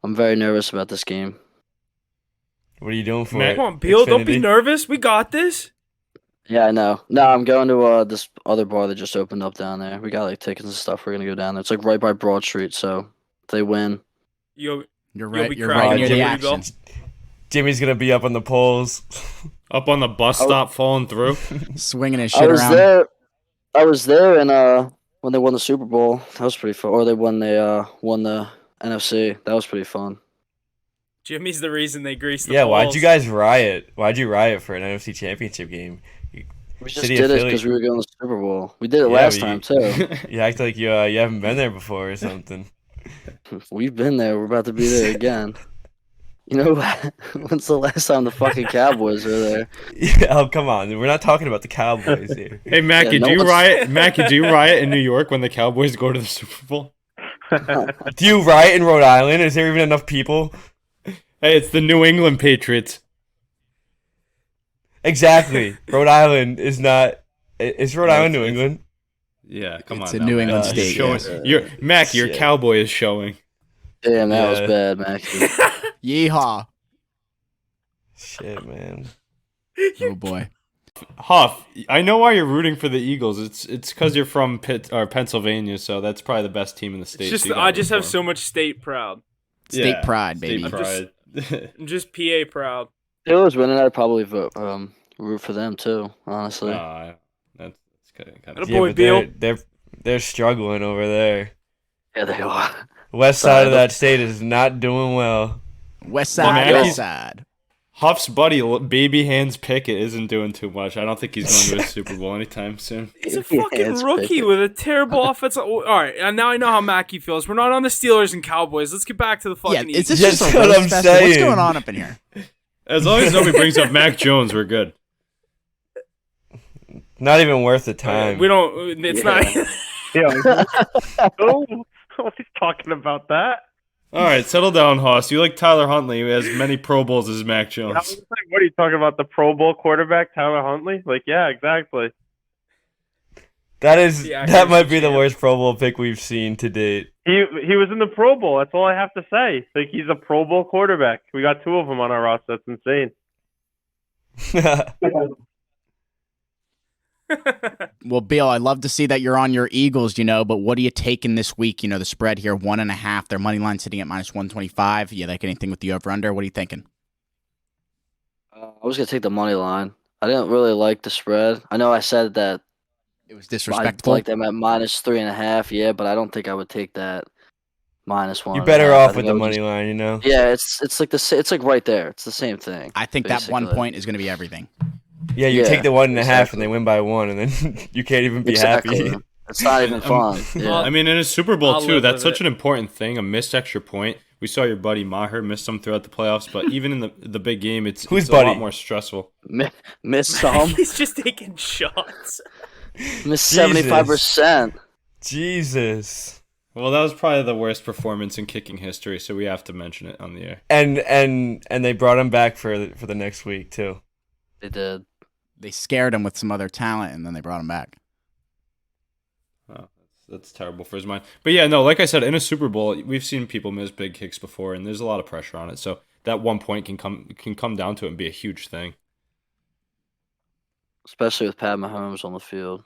I'm very nervous about this game. What are you doing for Man, it? Come on, Beal, don't be Xfinity? nervous. We got this. Yeah, I know. No, I'm going to this other bar that just opened up down there. We got like tickets and stuff. We're gonna go down there. It's like right by Broad Street, so if they win. You'll You're You'll right. be You're cracking right near the Jimmy Beal. action. Jimmy's gonna be up on the poles. Up on the bus stop, falling through. Swinging his I shit was around. there. I was there, and when they won the Super Bowl, that was pretty fun. Or they won the NFC. That was pretty fun. Jimmy's the reason they greased the Yeah, balls. why'd you guys riot? Why'd you riot for an NFC Championship game? We just City did of it Philly. because we were going to the Super Bowl. We did it Yeah, last but time too. You act like you haven't been there before or something. We've been there. We're about to be there again. You know, when's the last time the fucking Cowboys were there? Yeah, oh, come on. We're not talking about the Cowboys here. Hey, Mackie, Yeah, no do you one's- riot? Mackie, do you riot in New York when the Cowboys go to the Super Bowl? Do you riot in Rhode Island? Is there even enough people? Hey, it's the New England Patriots. Exactly. Rhode Island is not. Is Rhode Island New England? Yeah, come It's on. a now, New man. England You're state, showing, yes. Mackie, your Shit. cowboy is showing. Damn, that was Yeah. bad, Mackie. Yeehaw. Shit, man. Oh, boy. Huff, I know why you're rooting for the Eagles. It's because you're from Pennsylvania, so that's probably the best team in the state. It's just so you gotta I just root have for 'em. so much state proud. State pride, baby. State pride. I'm just PA proud. If it was winning, I'd probably root for them too. Honestly, That's kind Atta of. boy, but Beal. they're struggling over there. yeah, they are. West side of that state is not doing well. West Well, side, Mackie's- west side. Huff's buddy, Baby Hands Pickett, isn't doing too much. I don't think he's going to a Super Bowl anytime soon. He's a Yeah, fucking it's rookie Pickett. with a terrible offense. All right, and now I know how Mackie feels. We're not on the Steelers and Cowboys. Let's get back to the fucking Yeah, is this That's just a what roast I'm fest? What's saying. going on up in here? As long as nobody brings up Mac Jones, we're good. Not even worth the time. We don't. It's Yeah. not. Yeah. Oh, Nobody's talking about that. All right, settle down, Hoss. You like Tyler Huntley, who has many Pro Bowls as Mac Jones. What are you talking about? The Pro Bowl quarterback, Tyler Huntley? Like, yeah, exactly. That might be the worst Pro Bowl pick we've seen to date. He was in the Pro Bowl. That's all I have to say. Like, he's a Pro Bowl quarterback. We got 2 of them on our roster. That's insane. Well, Bill, I'd love to see that you're on your Eagles, but what are you taking this week? The spread here, 1.5. Their money line sitting at -125. You like anything with the over/under? What are you thinking? I was gonna take the money line. I didn't really like the spread. I know I said that It was I disrespectful. like them at -3.5. Yeah, but I don't think I would take that -1. You're better off with the money line, Yeah, it's like it's like right there. It's the same thing. I think that 1 basically. point is going to be everything. Yeah, you take the 1.5 exactly. and they win by 1, and then you can't even be Exactly. happy. It's not even fun. Yeah. I mean, in a Super Bowl, I'll too, live that's with such an important thing, a missed extra point. We saw your buddy Maher miss some throughout the playoffs, but even in the big game, it's Who's a buddy? lot more stressful. Miss some. He's just taking shots. Miss 75%. Jesus. Well, that was probably the worst performance in kicking history, so we have to mention it on the air. And they brought him back for the next week too. They did. They scared him with some other talent, and then they brought him back. Oh, that's terrible for his mind. But yeah, no, like I said, in a Super Bowl, we've seen people miss big kicks before, and there's a lot of pressure on it. So that 1 point can come down to it and be a huge thing. Especially with Pat Mahomes on the field.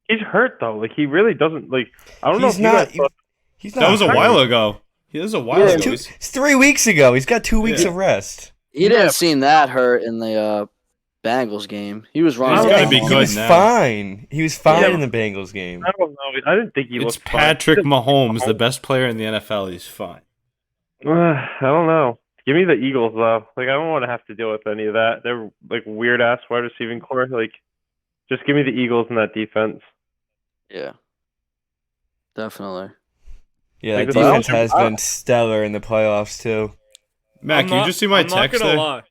He's hurt, though. Like, he really doesn't, like, I don't know if He's not. you guys He's not. That was a hurt. while ago. That was a while ago. It's 3 weeks ago. He's got 2 weeks Yeah. of rest. He didn't seem that hurt in the Bengals game. He was running. He's gotta be He good was now. fine. He was fine Yeah. in the Bengals game. I don't know. I didn't think he It's looked fine. Patrick Mahomes, the best player in the NFL. He's fine. I don't know. Give me the Eagles, though. Like, I don't want to have to deal with any of that. They're, like, weird-ass wide receiving core. Like, just give me the Eagles in that defense. Yeah. Definitely. Yeah, Like, that the defense Bengals- has been stellar in the playoffs too. Mac, you just see my I'm not text gonna there? lie.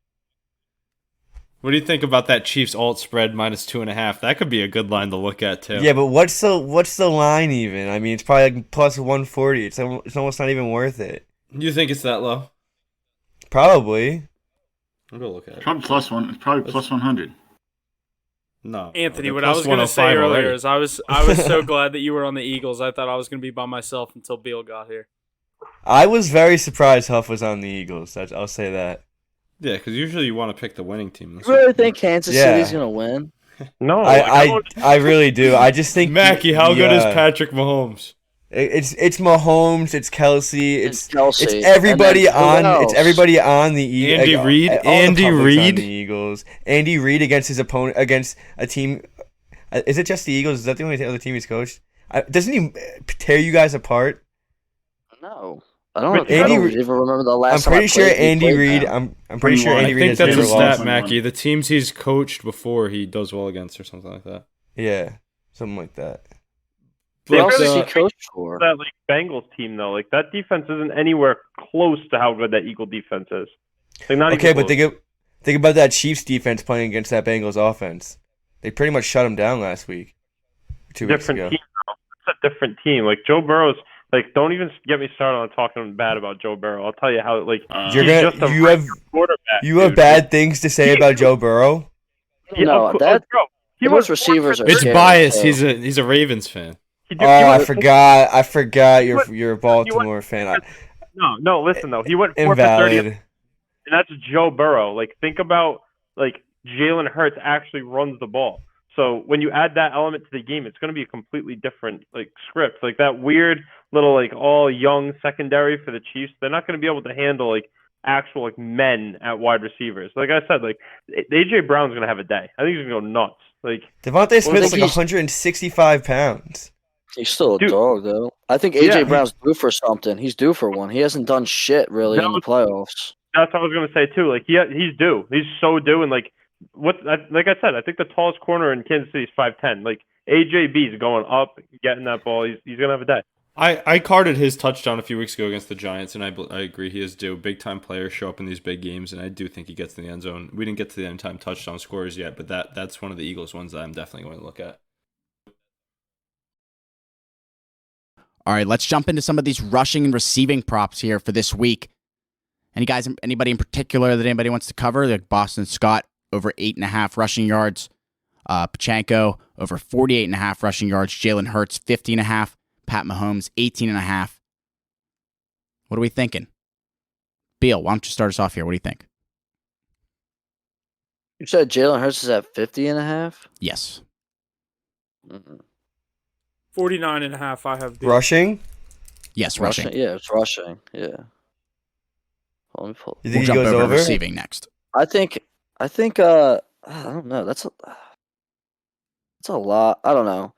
What do you think about that Chiefs alt spread -2.5? That could be a good line to look at too. Yeah, but what's the line even? I mean, it's probably like plus 140. It's almost not even worth it. You think it's that low? Probably. I'll go look at it. Probably plus one. It's probably plus 100. No, Anthony, they're what I plus was going to say 105 earlier already. is I was so glad that you were on the Eagles. I thought I was going to be by myself until Beal got here. I was very surprised Huff was on the Eagles. I'll say that. Yeah, because usually you want to pick the winning team. You really think Kansas Yeah. City's gonna win? No, I really do. I just think Mackie, how good is yeah. Patrick Mahomes? It's Mahomes, it's Kelsey, it's Kelsey. it's everybody And then who on it's else? everybody on the Eagles. Andy Reid? Andy Reid? the Eagles. Andy Reid against his opponent against a team. Is it just the Eagles? Is that the only other team he's coached? Doesn't he tear you guys apart? No. I don't Andy even Reid- remember the I'm last time pretty I sure played- he Andy played Reid. them. I'm pretty sure I Andy Reid think has that's a never stat, lost. Mackie. The teams he's coached before, he does well against, or something like that. Yeah, something like that. Who else But, is he coached for? that, like, Bengals team, though. Like, that defense isn't anywhere close to how good that Eagle defense is. Like, not Okay, even but close. think about that Chiefs defense playing against that Bengals offense. They pretty much shut him down last week. 2 weeks different ago. team now. It's a different team. Like, Joe Burrow's, like, don't even get me started on talking bad about Joe Burrow. I'll tell you how, like, You're he's gonna just a you have quarterback. you have dude. bad things to say about Joe Burrow. Yeah, No, of course, that bro. He those went receivers are It's scary, biased. so- He's a Ravens fan. He Oh, he I went- forgot. You're a he Baltimore fan. No, listen though. He went 4 for 30, and Invalid. that's Joe Burrow. Like, think about, like, Jalen Hurts actually runs the ball. So when you add that element to the game, it's going to be a completely different, like, script. Like, that weird little, like, all young secondary for the Chiefs, they're not going to be able to handle, like, actual, like, men at wide receivers. Like I said, like, AJ Brown's going to have a day. I think he's going to go nuts. Like, Devontae Smith's like he's- 165 pounds. He's still a Dude. dog, though. I think AJ Yeah, Brown's due for something. He's due for one. He hasn't done shit really That in the was- playoffs. that's what I was going to say too. Like, he's due. He's so due. And, like, like I said, I think the tallest corner in Kansas City is 5'10". Like, AJB's going up, getting that ball. He's going to have a day. I carded his touchdown a few weeks ago against the Giants, and I agree he is due. Big time players show up in these big games, and I do think he gets in the end zone. We didn't get to the end time touchdown scores yet, but that's one of the Eagles ones that I'm definitely going to look at. All right, let's jump into some of these rushing and receiving props here for this week. Anybody in particular that anybody wants to cover? Like Boston Scott over 8.5 rushing yards. Pachenko over 48.5 rushing yards. Jalen Hurts 50.5. Pat Mahomes 18.5. What are we thinking? Beal, why don't you start us off here? What do you think? You said Jalen Hurts is at 50.5? Yes. 49.5. I have Rushing? Yes, rushing. Yeah, it's rushing. Yeah. Let me pull. You We'll think he jump goes over to over? receiving next. I think. I don't know. That's a lot. I don't know.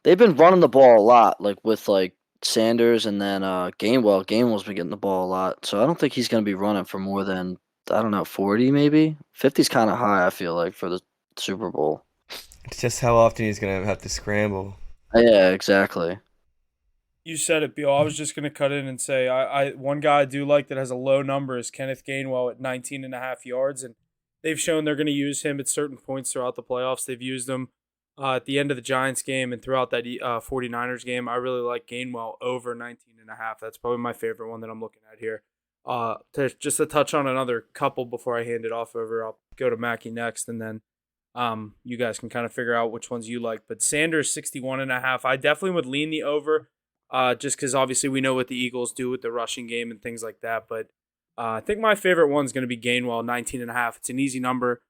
They've been running the ball a lot, like with like Sanders and then Gainwell. Gainwell's been getting the ball a lot, so I don't think he's going to be running for more than 40 maybe. 50's kind of high. I feel like for the Super Bowl. It's just how often he's going to have to scramble. Yeah, exactly. You said it, Beal. I was just going to cut in and say I one guy I do like that has a low number is Kenneth Gainwell at 19.5 yards, and they've shown they're going to use him at certain points throughout the playoffs. They've used him at the end of the Giants game and throughout that 49ers game. I really like Gainwell over 19.5. That's probably my favorite one that I'm looking at here. Just to touch on another couple before I hand it off over, I'll go to Mackie next, and then you guys can kind of figure out which ones you like. But Sanders 61.5. I definitely would lean the over. Just because obviously we know what the Eagles do with the rushing game and things like that. But I think my favorite one is going to be Gainwell, 19.5. It's an easy number.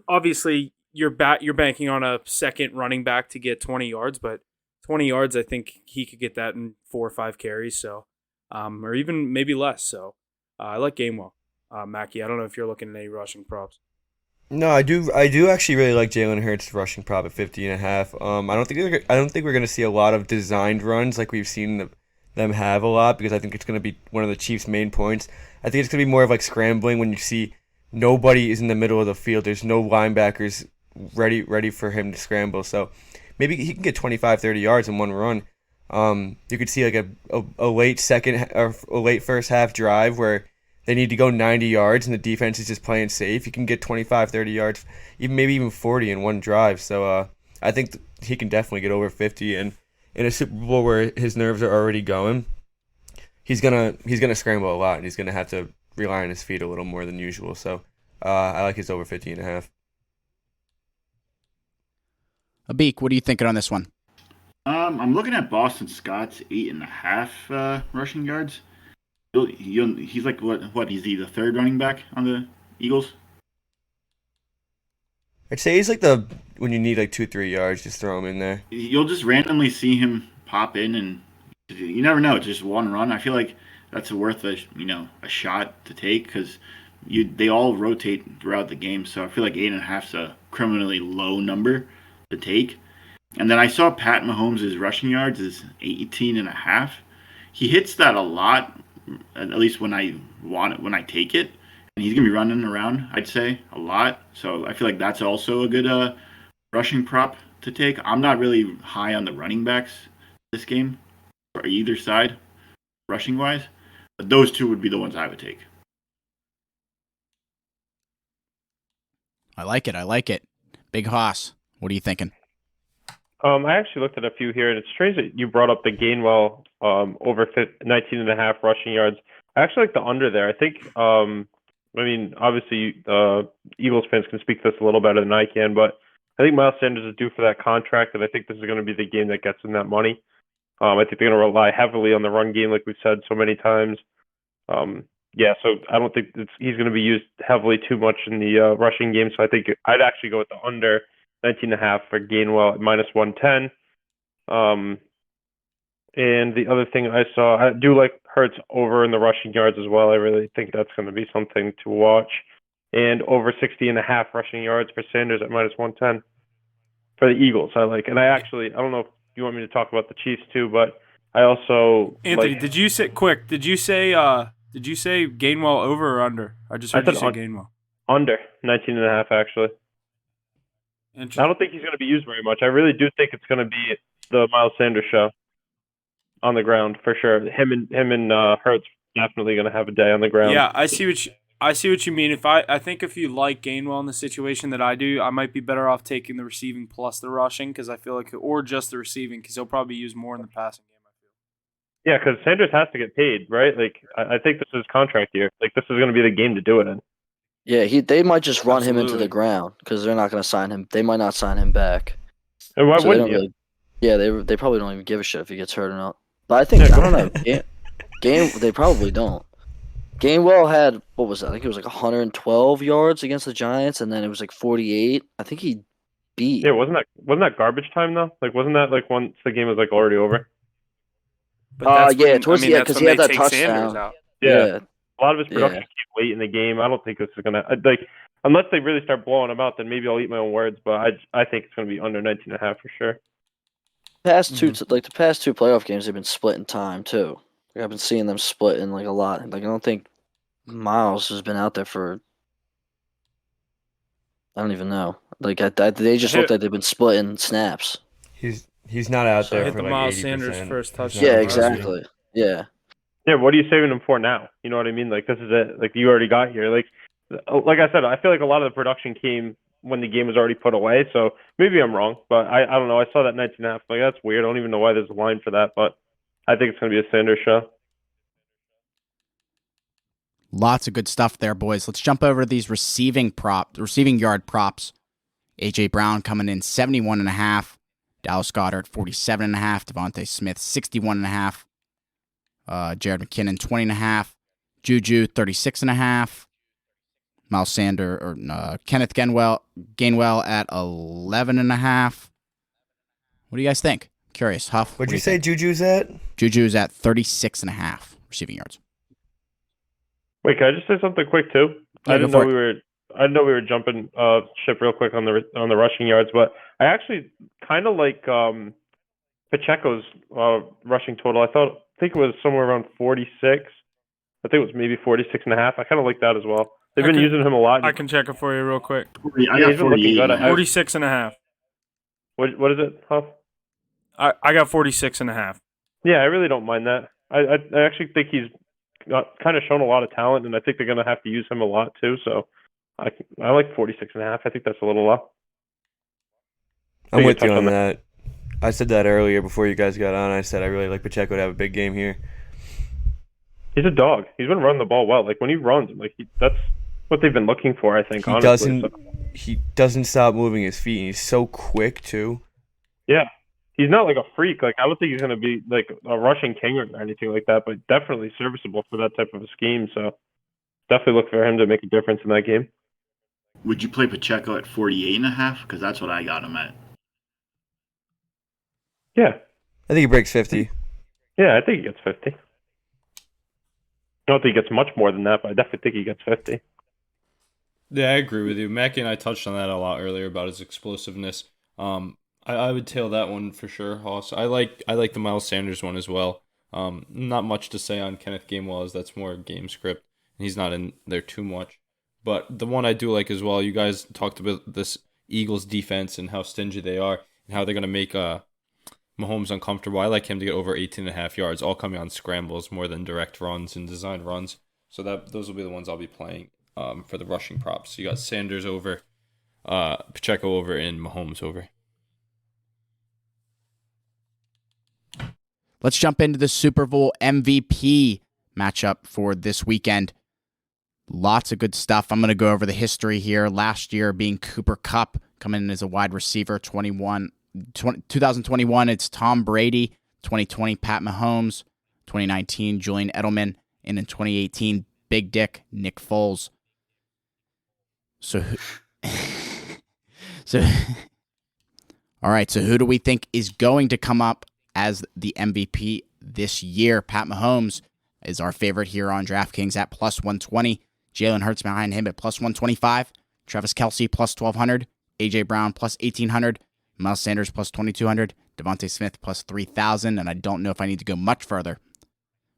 Obviously, you're banking on a second running back to get 20 yards, but 20 yards, I think he could get that in 4 or 5 carries, so or even maybe less. So I like Gainwell. Mackie, I don't know if you're looking at any rushing props. No, I do actually really like Jalen Hurts rushing prop at 50.5. I don't think we're gonna see a lot of designed runs like we've seen them have a lot, because I think it's gonna be one of the Chiefs' main points. I think it's gonna be more of like scrambling when you see nobody is in the middle of the field. There's no linebackers ready for him to scramble. So maybe he can get 25, 30 yards in one run. You could see like a late second or a late first half drive where they need to go 90 yards and the defense is just playing safe. You can get 25, 30 yards, maybe even 40 in one drive. So I think he can definitely get over 50. And in a Super Bowl where his nerves are already going, he's gonna scramble a lot, and he's gonna have to rely on his feet a little more than usual. So I like his over 50.5. Abik, what are you thinking on this one? I'm looking at Boston Scott's 8.5 rushing yards. He's like what? He's the third running back on the Eagles. I'd say he's like when you need like 2-3 yards, just throw him in there. You'll just randomly see him pop in, and you never know. It's just one run. I feel like that's worth a shot to take, because they all rotate throughout the game. So I feel like 8.5 is a criminally low number to take. And then I saw Pat Mahomes' rushing yards is 18.5. He hits that a lot, at least when I take it, and he's gonna be running around, I'd say, a lot. So I feel like that's also a good rushing prop to take. I'm not really high on the running backs this game, or either side, rushing wise, but those two would be the ones I would take. I like it. Big Hoss, what are you thinking? I actually looked at a few here, and it's strange that you brought up the Gainwell over 19.5 rushing yards. I actually like the under there. I think, obviously, Eagles fans can speak to this a little better than I can, but I think Miles Sanders is due for that contract, and I think this is going to be the game that gets him that money. I think they're going to rely heavily on the run game, like we've said so many times. So I don't think he's going to be used heavily too much in the rushing game, so I think I'd actually go with the under 19.5 for Gainwell at -110. And the other thing I saw, I do like Hurts over in the rushing yards as well. I really think that's going to be something to watch. And over 60.5 rushing yards for Sanders at -110 for the Eagles. I don't know if you want me to talk about the Chiefs too, but I also Anthony, did you say Gainwell over or under? I just heard you say Gainwell. Under 19.5 actually. I don't think he's going to be used very much. I really do think it's going to be the Miles Sanders show on the ground for sure. Him and Hurts definitely going to have a day on the ground. Yeah, I see what you mean. I think if you like Gainwell in the situation that I do, I might be better off taking the receiving plus the rushing, because I feel like, or just the receiving, because he'll probably use more in the passing game. Yeah, because Sanders has to get paid, right? Like, I think this is his contract year. Like, this is going to be the game to do it in. Yeah, they might just run him into the Absolutely. ground because they're not going to sign him. They might not sign him back. And why So they wouldn't don't you? really. Yeah, they probably don't even give a shit if he gets hurt or not. But I think Yeah, I don't know. Game they probably don't. Gainwell had what was that? I think it was like 112 yards against the Giants, and then it was like 48. I think he beat. Yeah, wasn't that garbage time though? Like, wasn't that like once the game was like already over? But that's Yeah, when, towards the end that's because when he had they that take Sanders touchdown. out. Yeah. A lot of his Yeah. production came late in the game. I don't think this is gonna like unless they really start blowing him out. Then maybe I'll eat my own words. But I think it's gonna be under 19.5 for sure. The past two playoff games, they've been split in time too. Like, I've been seeing them split in like a lot. Like I don't think Miles has been out there for. I don't even know. Like they just look like they've been splitting snaps. He's not out So- there Hit for the like Miles 80%. Sanders first He's not touchdown Yeah, out there. exactly. Yeah. Yeah, what are you saving him for now? You know what I mean? Like this is it. Like you already got here. Like I said, I feel like a lot of the production came when the game was already put away. So maybe I'm wrong, but I don't know. I saw that 19.5. Like that's weird. I don't even know why there's a line for that, but I think it's gonna be a Sanders show. Lots of good stuff there, boys. Let's jump over to these receiving yard props. A.J. Brown coming in 71.5. Dallas Goedert 47.5. Devontae Smith 61.5. Jared McKinnon 20.5. Juju 36.5. Miles Sanders or Kenneth Gainwell at 11.5. What do you guys think? Curious, Huff. What'd you say Juju's at? Juju's at 36.5 receiving yards. Wait, can I just say something quick too? Yeah, I didn't go know for we were jumping ship real quick on the rushing yards, but I actually kind of like Pacheco's rushing total. I think it was somewhere around 46. I think it was maybe 46.5. I kind of like that as well. They've been using him a lot. I can check it for you real quick. I Yeah, got he's been looking 48. good. 46.5. What is it, Huff? I got 46.5. Yeah, I really don't mind that. I actually think he's kind of shown a lot of talent, and I think they're going to have to use him a lot too. So I like 46.5. I think that's a little low. I'm with you touch on on that. I said that earlier before you guys got on. I said I really like Pacheco to have a big game here. He's a dog. He's been running the ball well. Like when he runs, that's what they've been looking for. I think honestly. He doesn't stop moving his feet, and he's so quick too. Yeah, he's not like a freak. Like I don't think he's going to be like a rushing king or anything like that, but definitely serviceable for that type of a scheme. So definitely look for him to make a difference in that game. Would you play Pacheco at 48.5? Because that's what I got him at. Yeah, I think he breaks 50. yeah, I think he gets 50. I don't think he gets much more than that, but I definitely think he gets 50. Yeah, I agree with you. Mackie and I touched on that a lot earlier about his explosiveness. I would tail that one for sure, Hoss. I like the Miles Sanders one as well. Not much to say on Kenneth Gainwell, as that's more game script. He's not in there too much. But the one I do like as well, you guys talked about this Eagles defense and how stingy they are and how they're going to make Mahomes uncomfortable. I like him to get over 18.5 yards, all coming on scrambles more than direct runs and designed runs. So those will be the ones I'll be playing for the rushing props. So you got Sanders over, Pacheco over, and Mahomes over. Let's jump into the Super Bowl MVP matchup for this weekend. Lots of good stuff. I'm going to go over the history here. Last year being Cooper Kupp coming in as a wide receiver. 2021, it's Tom Brady. 2020, Pat Mahomes. 2019, Julian Edelman. And in 2018, Big Dick, Nick Foles. So all right, so who do we think is going to come up as the MVP this year? Pat Mahomes is our favorite here on DraftKings at plus 120. Jalen Hurts behind him at plus 125. Travis Kelce plus 1,200. A.J. Brown plus 1,800. Miles Sanders plus 2,200. Devontae Smith plus 3,000. And I don't know if I need to go much further.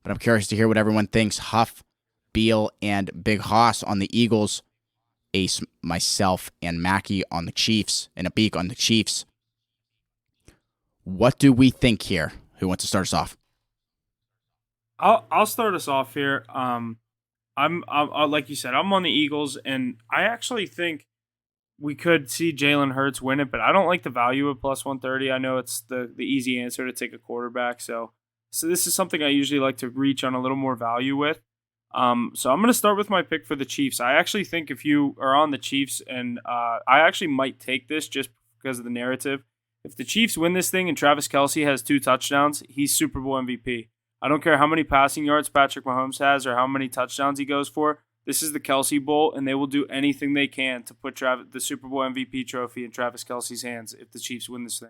But I'm curious to hear what everyone thinks. Huff, Beal, and Big Hoss on the Eagles. Ace, myself, and Mackie on the Chiefs. And a beak on the Chiefs. What do we think here? Who wants to start us off? I'll start us off here. I'm like you said, I'm on the Eagles, and I actually think we could see Jalen Hurts win it, but I don't like the value of plus 130. I know it's the easy answer to take a quarterback, so So this is something I usually like to reach on a little more value with. So I'm going to start with my pick for the Chiefs. I actually think if you are on the Chiefs, and I actually might take this just because of the narrative. If the Chiefs win this thing and Travis Kelce has 2 touchdowns, he's Super Bowl MVP. I don't care how many passing yards Patrick Mahomes has or how many touchdowns he goes for. This is the Kelce Bowl, and they will do anything they can to put the Super Bowl MVP trophy in Travis Kelce's hands if the Chiefs win this thing.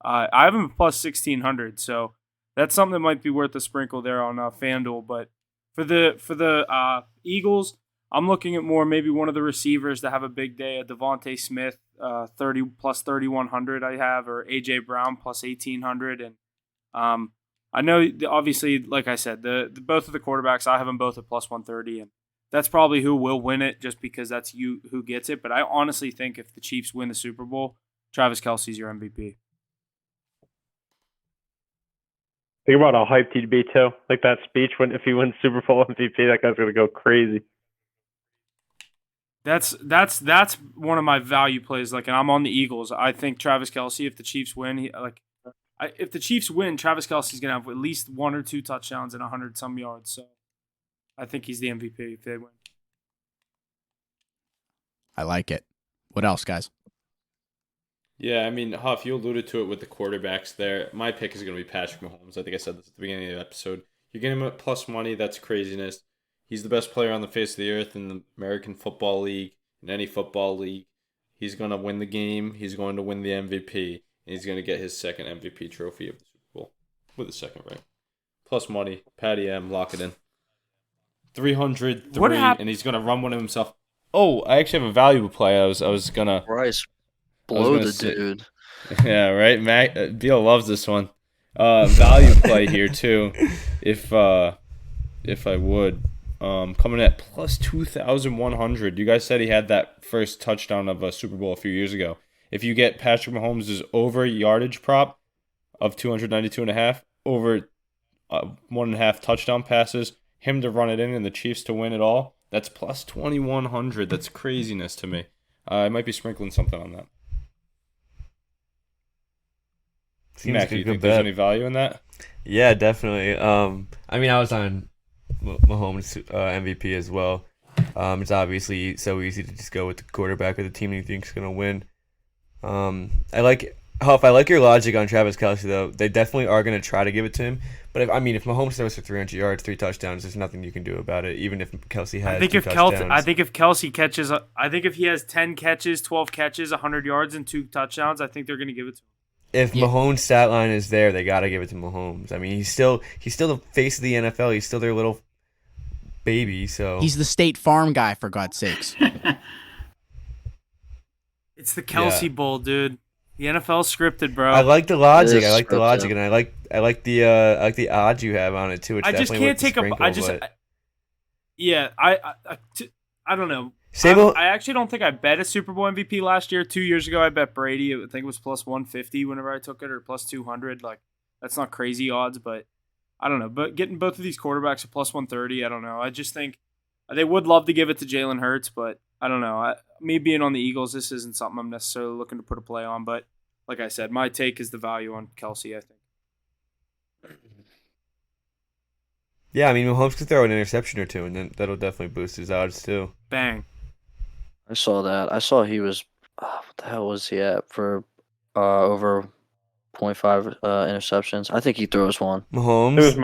I have him plus 1,600, so that's something that might be worth a sprinkle there on FanDuel. But for the Eagles, I'm looking at more maybe one of the receivers to have a big day. A Devontae Smith, 30 plus 3,100 I have, or AJ Brown plus 1,800, and I know obviously, like I said, the both of the quarterbacks I have them both at plus 130, and that's probably who will win it, just because that's who gets it. But I honestly think if the Chiefs win the Super Bowl, Travis Kelce's your MVP. Think about how hyped he'd be too. Like that speech if he wins Super Bowl MVP, that guy's gonna go crazy. That's one of my value plays. Like, and I'm on the Eagles. I think Travis Kelce, if the Chiefs win, if the Chiefs win, Travis Kelce's gonna have at least 1 or 2 touchdowns and 100 some yards. So I think he's the MVP if they win. I like it. What else, guys? Yeah, I mean, Huff, you alluded to it with the quarterbacks there. My pick is going to be Patrick Mahomes. I think I said this at the beginning of the episode. You're getting him at plus money. That's craziness. He's the best player on the face of the earth in the American Football League, in any football league. He's going to win the game. He's going to win the MVP. And he's going to get his second MVP trophy of the Super Bowl with a second ring. Plus money. Patty M, lock it in. 303, and he's going to run one of himself. Oh, I actually have a valuable play. I was going to... Bryce, blow the dude. Yeah, right? Beal loves this one. Value play here, too, if I would. Coming at plus 2,100. You guys said he had that first touchdown of a Super Bowl a few years ago. If you get Patrick Mahomes' over yardage prop of 292.5, over 1.5 touchdown passes, him to run it in and the Chiefs to win it all, that's plus 2,100. That's craziness to me. I might be sprinkling something on that. Mac, do you think there's any value in that? Yeah, definitely. I mean, I was on Mahomes MVP as well. It's obviously so easy to just go with the quarterback or the team you think is going to win. I like your logic on Travis Kelce, though. They definitely are going to try to give it to him. But if Mahomes throws for 300 yards, 3 touchdowns, there's nothing you can do about it. Even if Kelce has touchdowns. I think if Kelce catches, if he has 10 catches, 12 catches, 100 yards, and 2 touchdowns, I think they're going to give it to him. If Mahomes' stat line is there, they got to give it to Mahomes. I mean, he's still the face of the NFL. He's still their little baby. So he's the State Farm guy, for God's sakes. It's the Kelce Bowl, dude. The NFL's scripted, bro. I like the logic. And I like the odds you have on it too. It's I just can't take sprinkle, I don't know. I actually don't think I bet a Super Bowl MVP last year. 2 years ago, I bet Brady. I think it was plus 150 whenever I took it, or plus 200. Like, that's not crazy odds, but I don't know. But getting both of these quarterbacks at plus 130, I don't know. I just think they would love to give it to Jalen Hurts, but I don't know. Me being on the Eagles, this isn't something I'm necessarily looking to put a play on. But like I said, my take is the value on Kelce, I think. Yeah, I mean, Mahomes could throw an interception or two, and then that'll definitely boost his odds too. Bang. I saw that. I saw he was, what the hell was he at for over 0.5 interceptions? I think he throws one. Mahomes?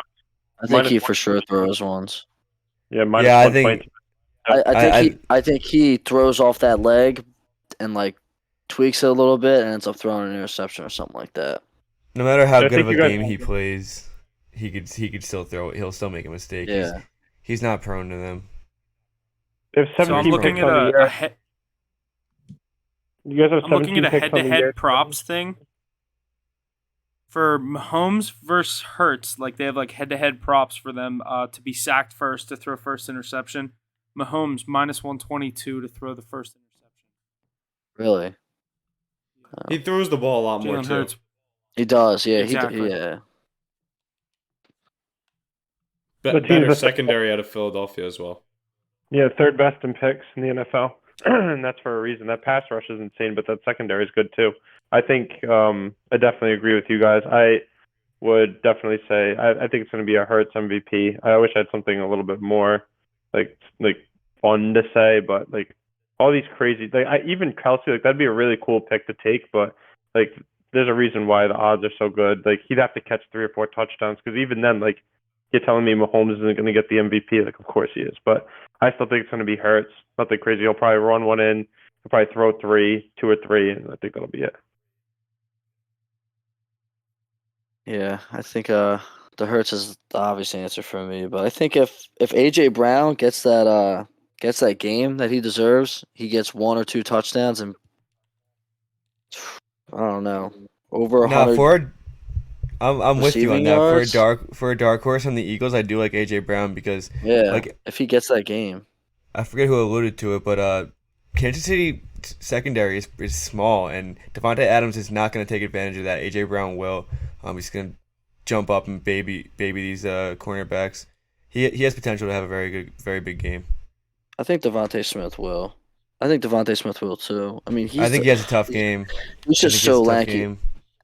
I think he for sure throws ones. Yeah, I think he throws off that leg and like tweaks it a little bit and ends up throwing an interception or something like that. No matter how good of a game he plays, he could still throw it. He'll still make a mistake. Yeah. He's not prone to them. There's 17 so I'm looking picks at on the year. You guys have 17 I'm looking at a picks on the head-to-head year. props thing for Mahomes versus Hurts. Like, they have like head-to-head props for them to be sacked first, to throw first interception. Mahomes minus 122 to throw the first interception. Really? He throws the ball a lot more Jalen too. Hurts. He does. Yeah. Exactly. Yeah. Better secondary out of Philadelphia as well. Yeah, third best in picks in the NFL, and that's for a reason. That pass rush is insane, but that secondary is good too. I think I definitely agree with you guys. would definitely say I think it's going to be a Hurts MVP. I wish I had something a little bit more like fun to say, but like all these crazy even Kelsey, like that'd be a really cool pick to take, but like there's a reason why the odds are so good. Like he'd have to catch 3 or 4 touchdowns because even then, like you're telling me Mahomes isn't going to get the MVP. Like of course he is, but I still think it's going to be Hurts. Nothing crazy. He'll probably run one in. He'll probably throw 2 or 3, and I think that'll be it. Yeah, I think the Hurts is the obvious answer for me. But I think if AJ Brown gets that game that he deserves, he gets 1 or 2 touchdowns and I don't know, over Nah, 100 I'm with you on receiving that. yards. For a dark horse on the Eagles, I do like AJ Brown because Yeah, like if he gets that game. I forget who alluded to it, but Kansas City secondary is small, and Devontae Adams is not going to take advantage of that. AJ Brown will. He's going to jump up and baby these cornerbacks. He has potential to have a very big game. I think Devontae Smith will. I think Devontae Smith will too. I mean, I think he has a tough game. He's just so lanky.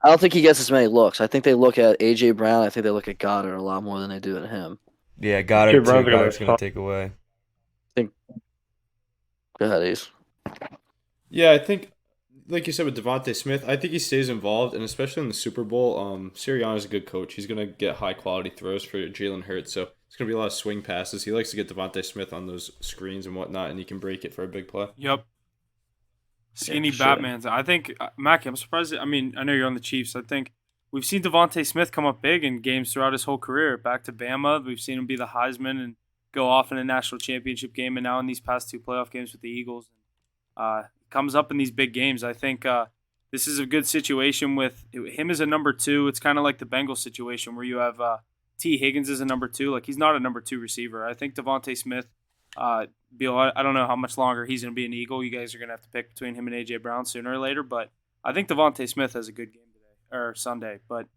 I don't think he gets as many looks. I think they look at AJ Brown. I think they look at Goddard a lot more than they do at him. Yeah, Goddard too. Brown's Goddard's going to take away. Go ahead, Ace. Yeah, I think, like you said with Devontae Smith, I think he stays involved, and especially in the Super Bowl, Sirianni's a good coach. He's going to get high-quality throws for Jalen Hurts, so it's going to be a lot of swing passes. He likes to get Devontae Smith on those screens and whatnot, and he can break it for a big play. Yep. Skinny sure. Batmans. I think, Mackie, I'm surprised. I mean, I know you're on the Chiefs. I think we've seen Devontae Smith come up big in games throughout his whole career. Back to Bama, we've seen him be the Heisman and go off in a national championship game, and now in these past 2 playoff games with the Eagles. Comes up in these big games. I think this is a good situation with him as a number 2. It's kind of like the Bengals situation where you have T. Higgins as a number 2. Like, he's not a number 2 receiver. I think Devontae Smith, Beal, I don't know how much longer he's going to be an Eagle. You guys are going to have to pick between him and A.J. Brown sooner or later. But I think Devontae Smith has a good game today, or Sunday. But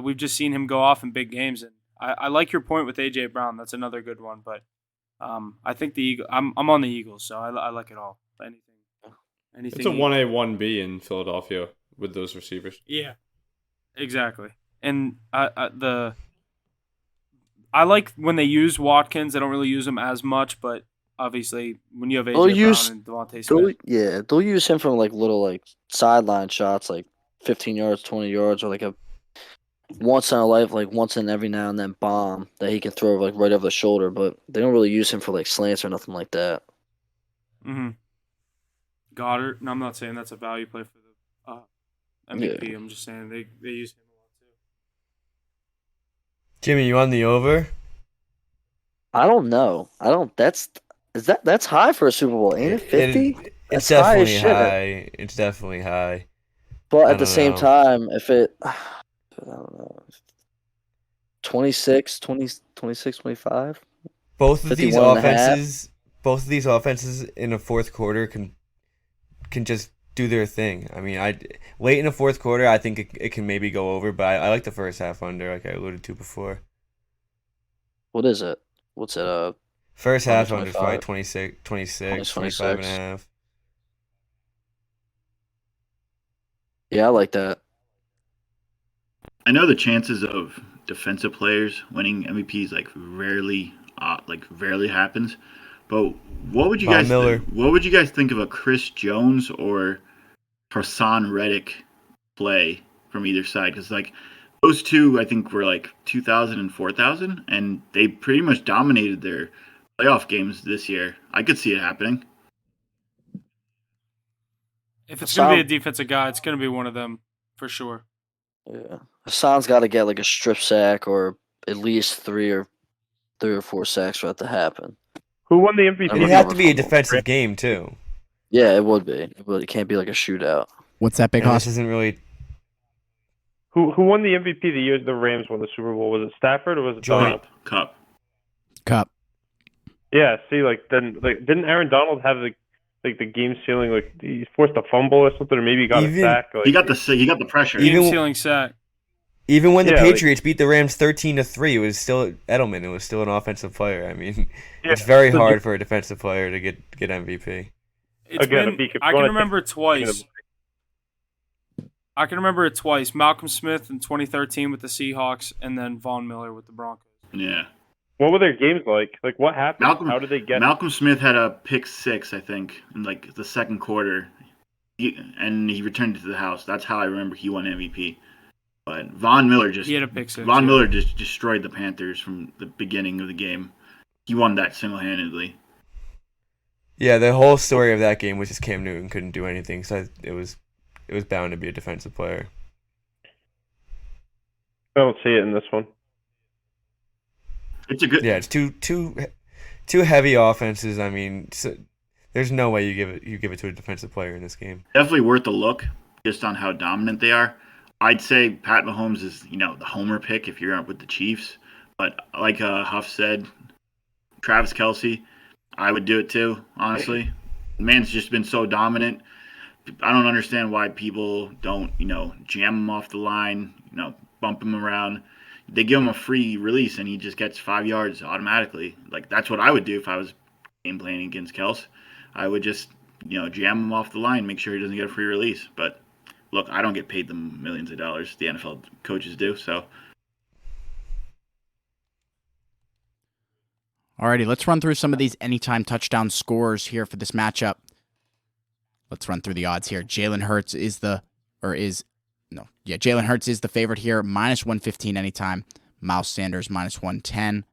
we've just seen him go off in big games. And I like your point with A.J. Brown. That's another good one. But I think the Eagle. I'm on the Eagles, so I like it all. Anything. It's a 1A, 1B in Philadelphia with those receivers. Yeah, exactly. And I like when they use Watkins. I don't really use him as much, but obviously when you have AJ Brown and Devontae Smith, They'll use him from like little like sideline shots, like 15 yards, 20 yards, or like a once in a life, like once in every now and then bomb that he can throw like right over the shoulder. But they don't really use him for like slants or nothing like that. Mm-hmm. Goddard. No, I'm not saying that's a value play for the MVP. Yeah. I'm just saying they use him a lot too. Jimmy, you on the over? I don't know. That's high for a Super Bowl, ain't it? 50? It's definitely high. It's definitely high. But at the same time, if it, I don't know, 26, 25? Both of these offenses in a fourth quarter can just do their thing. I mean, late in the fourth quarter, I think it can maybe go over, but I like the first half under, like I alluded to before. What is it? What's it? First half under is probably 26, 25 and a half. Yeah, I like that. I know the chances of defensive players winning MVPs rarely happens. But what would you guys think of a Chris Jones or Hassan Reddick play from either side? Because those two, I think, were 2,000 and 4,000, and they pretty much dominated their playoff games this year. I could see it happening. If it's going to be a defensive guy, it's going to be one of them for sure. Yeah, Hassan's got to get a strip sack or at least three or 4 sacks for that to happen. Who won the MVP? It'd have to be a defensive game too. Yeah, it would be. It can't be a shootout. What's that, Big Hoss? This isn't really. Who won the MVP the year the Rams won the Super Bowl? Was it Stafford or was it Cup? Cup. Yeah. See, didn't Aaron Donald have the game ceiling? He forced a fumble or something, or maybe he got a sack. He got the pressure. Game ceiling sack. Even when the Patriots beat the Rams 13-3, it was still Edelman. It was still an offensive player. I mean, it's very hard for a defensive player to get MVP. I can remember twice. I can remember it twice. Malcolm Smith in 2013 with the Seahawks, and then Von Miller with the Broncos. Yeah. What were their games like? Like, what happened? Malcolm How did they get? Malcolm Smith had a pick six, I think, in like the second quarter, and he returned it to the house. That's how I remember he won MVP. But He had a pick six. Von Miller just destroyed the Panthers from the beginning of the game. He won that single-handedly. Yeah, the whole story of that game was just Cam Newton couldn't do anything, so it was bound to be a defensive player. I don't see it in this one. It's a good. Yeah, it's two heavy offenses. I mean, there's no way you give it to a defensive player in this game. Definitely worth a look, just on how dominant they are. I'd say Pat Mahomes is, the homer pick if you're up with the Chiefs. But like Huff said, Travis Kelce, I would do it too, honestly. The man's just been so dominant. I don't understand why people don't, jam him off the line, bump him around. They give him a free release and he just gets 5 yards automatically. Like, that's what I would do if I was game playing against Kels. I would just, jam him off the line, make sure he doesn't get a free release. But look, I don't get paid them millions of dollars. The NFL coaches do, so. Alrighty, let's run through some of these anytime touchdown scores here for this matchup. Let's run through the odds here. Jalen Hurts is the favorite here, -115 anytime. Miles Sanders -110.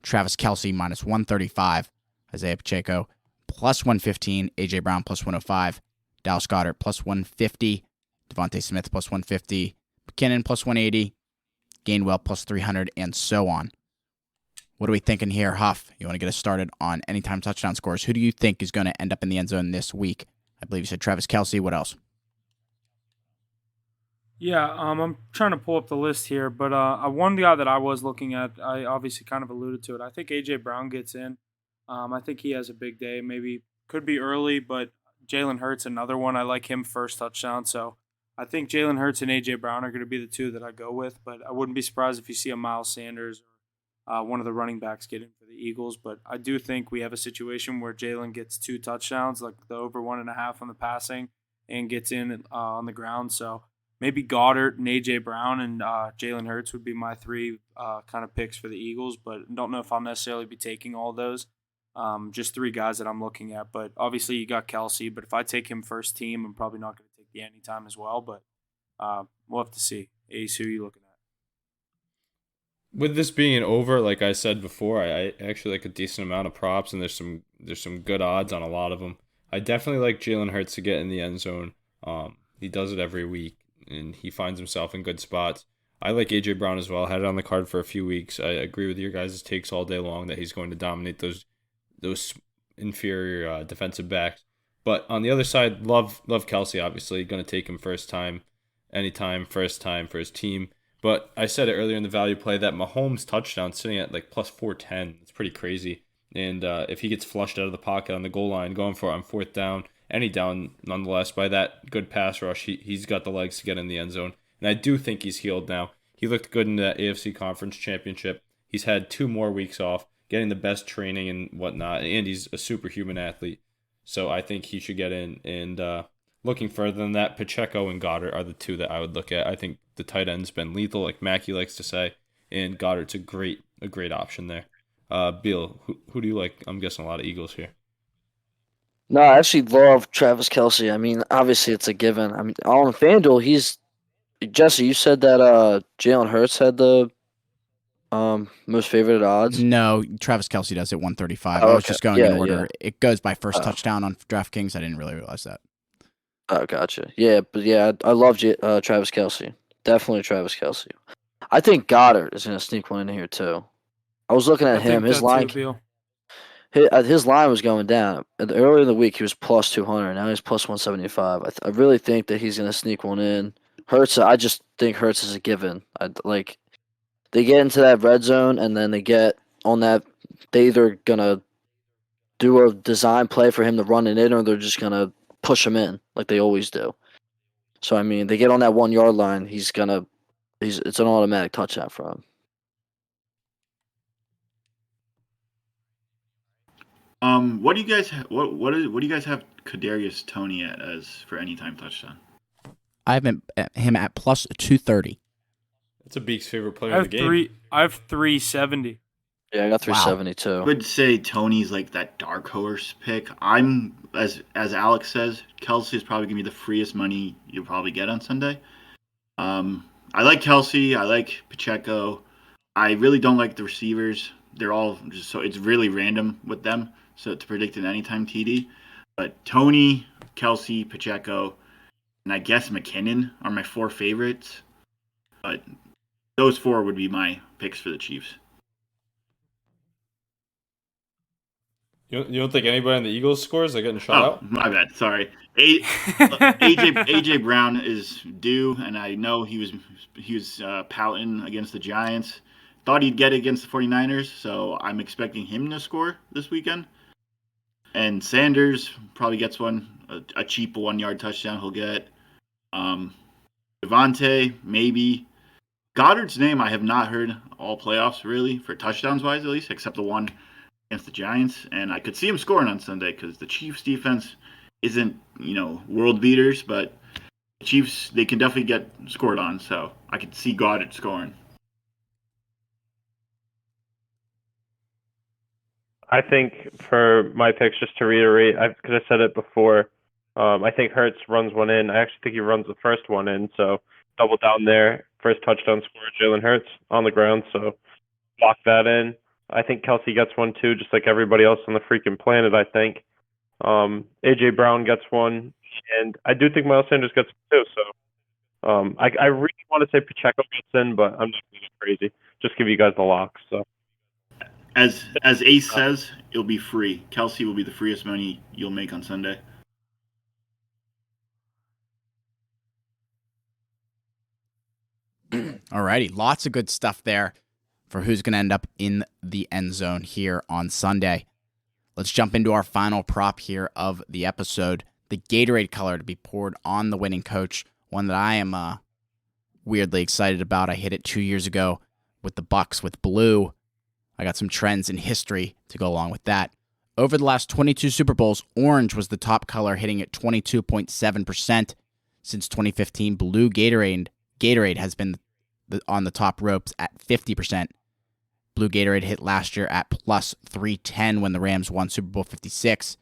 Travis Kelce -135. Isaiah Pacheco +115. AJ Brown +105. Dallas Goedert +150. Devontae Smith +150. McKinnon +180. Gainwell +300, and so on. What are we thinking here, Huff? You want to get us started on anytime touchdown scores? Who do you think is going to end up in the end zone this week? I believe you said Travis Kelce. What else? Yeah, I'm trying to pull up the list here, but one guy that I was looking at, I obviously kind of alluded to it. I think A.J. Brown gets in. I think he has a big day. Maybe could be early, but Jalen Hurts, another one. I like him first touchdown. So I think Jalen Hurts and A.J. Brown are going to be the two that I go with, but I wouldn't be surprised if you see a Miles Sanders or one of the running backs get in for the Eagles. But I do think we have a situation where Jalen gets 2 touchdowns, like the over 1.5 on the passing, and gets in on the ground. So maybe Goddard and A.J. Brown and Jalen Hurts would be my 3 kind of picks for the Eagles, but don't know if I'll necessarily be taking all those. Just 3 guys that I'm looking at. But obviously you got Kelce, but if I take him first team, I'm probably not going to take the anytime as well. But we'll have to see. Ace, who are you looking at? With this being an over, like I said before, I actually like a decent amount of props, and there's some good odds on a lot of them. I definitely like Jalen Hurts to get in the end zone. He does it every week, and he finds himself in good spots. I like A.J. Brown as well. I had it on the card for a few weeks. I agree with your guys' takes all day long that he's going to dominate those inferior defensive backs. But on the other side, love Kelce, obviously. Going to take him first time, anytime, first time for his team. But I said it earlier in the value play that Mahomes' touchdown sitting at like plus 410. It's pretty crazy. And if he gets flushed out of the pocket on the goal line, going for it on fourth down, any down nonetheless, by that good pass rush, he's got the legs to get in the end zone. And I do think he's healed now. He looked good in that AFC Conference Championship. He's had 2 more weeks off, getting the best training and whatnot. And he's a superhuman athlete. So I think he should get in. And looking further than that, Pacheco and Goddard are the 2 that I would look at. I think the tight end's been lethal, like Mackey likes to say, and Goddard's a great option there. Bill, who do you like? I'm guessing a lot of Eagles here. No, I actually love Travis Kelce. I mean, obviously it's a given. I mean, on FanDuel, Jesse, you said that Jalen Hurts had the most favorite odds. No, Travis Kelce does at 135. Oh, I was okay. just going in order. Yeah. It goes by first touchdown on DraftKings. I didn't really realize that. Oh, gotcha. Yeah, but yeah, I love Travis Kelce. Definitely Travis Kelce. I think Goddard is going to sneak one in here too. I was looking at him. His line was going down. Earlier in the week, he was plus 200. Now he's plus 175. I really think that he's going to sneak one in. Hurts, I just think Hurts is a given. They get into that red zone, and then they get on that. They either going to do a design play for him to run it in, or they're just going to push him in like they always do. So, I mean, they get on that 1 yard line, it's an automatic touchdown for him. What do you guys what do you guys have Kadarius Toney at as for anytime touchdown? I have him at plus 230. That's a Beak's favorite player I in have the game. I have 370. Yeah, I got 372. I would say Tony's like that dark horse pick. I'm as Alex says, Kelsey is probably gonna be the freest money you'll probably get on Sunday. I like Kelsey. I like Pacheco. I really don't like the receivers. They're all just so it's really random with them. So to predict an anytime TD, but Tony, Kelsey, Pacheco, and I guess McKinnon are my four favorites. But those four would be my picks for the Chiefs. You don't think anybody on the Eagles scores? They're getting shut Oh, out? my bad. Sorry. AJ Brown is due, and I know he was pouting against the Giants. Thought he'd get it against the 49ers, so I'm expecting him to score this weekend. And Sanders probably gets one, a cheap 1-yard touchdown he'll get. Devontae, maybe. Goddard's name I have not heard all playoffs, really, for touchdowns-wise at least, except the one against the Giants. And I could see him scoring on Sunday because the Chiefs' defense isn't, world beaters, but the Chiefs, they can definitely get scored on. So I could see Goddard scoring. I think for my picks, just to reiterate, because I said it before, I think Hurts runs one in. I actually think he runs the first one in, so double down there. First touchdown scorer, Jalen Hurts on the ground, so lock that in. I think Kelsey gets one too, just like everybody else on the freaking planet, I think. AJ Brown gets one, and I do think Miles Sanders gets two, so I really want to say Pacheco gets in, but I'm just going crazy. Just give you guys the locks, so. As Ace says, it'll be free. Kelsey will be the freest money you'll make on Sunday. Alrighty, lots of good stuff there for who's going to end up in the end zone here on Sunday. Let's jump into our final prop here of the episode. The Gatorade color to be poured on the winning coach, one that I am weirdly excited about. I hit it 2 years ago with the Bucks with blue. I got some trends in history to go along with that. Over the last 22 Super Bowls, orange was the top color, hitting at 22.7%. Since 2015, blue Gatorade has been on the top ropes at 50%. Blue Gatorade hit last year at plus 310 when the Rams won Super Bowl 56.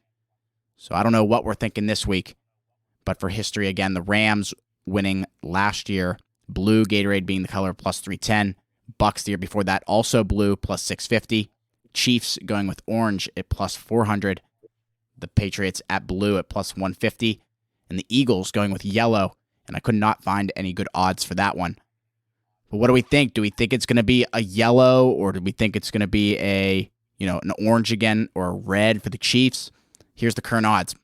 So I don't know what we're thinking this week, but for history, again, the Rams winning last year, blue Gatorade being the color plus 310. Bucks the year before that, also blue, plus 650. Chiefs going with orange at plus 400. The Patriots at blue at plus 150. And the Eagles going with yellow, and I could not find any good odds for that one. But what do we think? Do we think it's going to be a yellow, or do we think it's going to be an orange again, or a red for the Chiefs? Here's the current odds.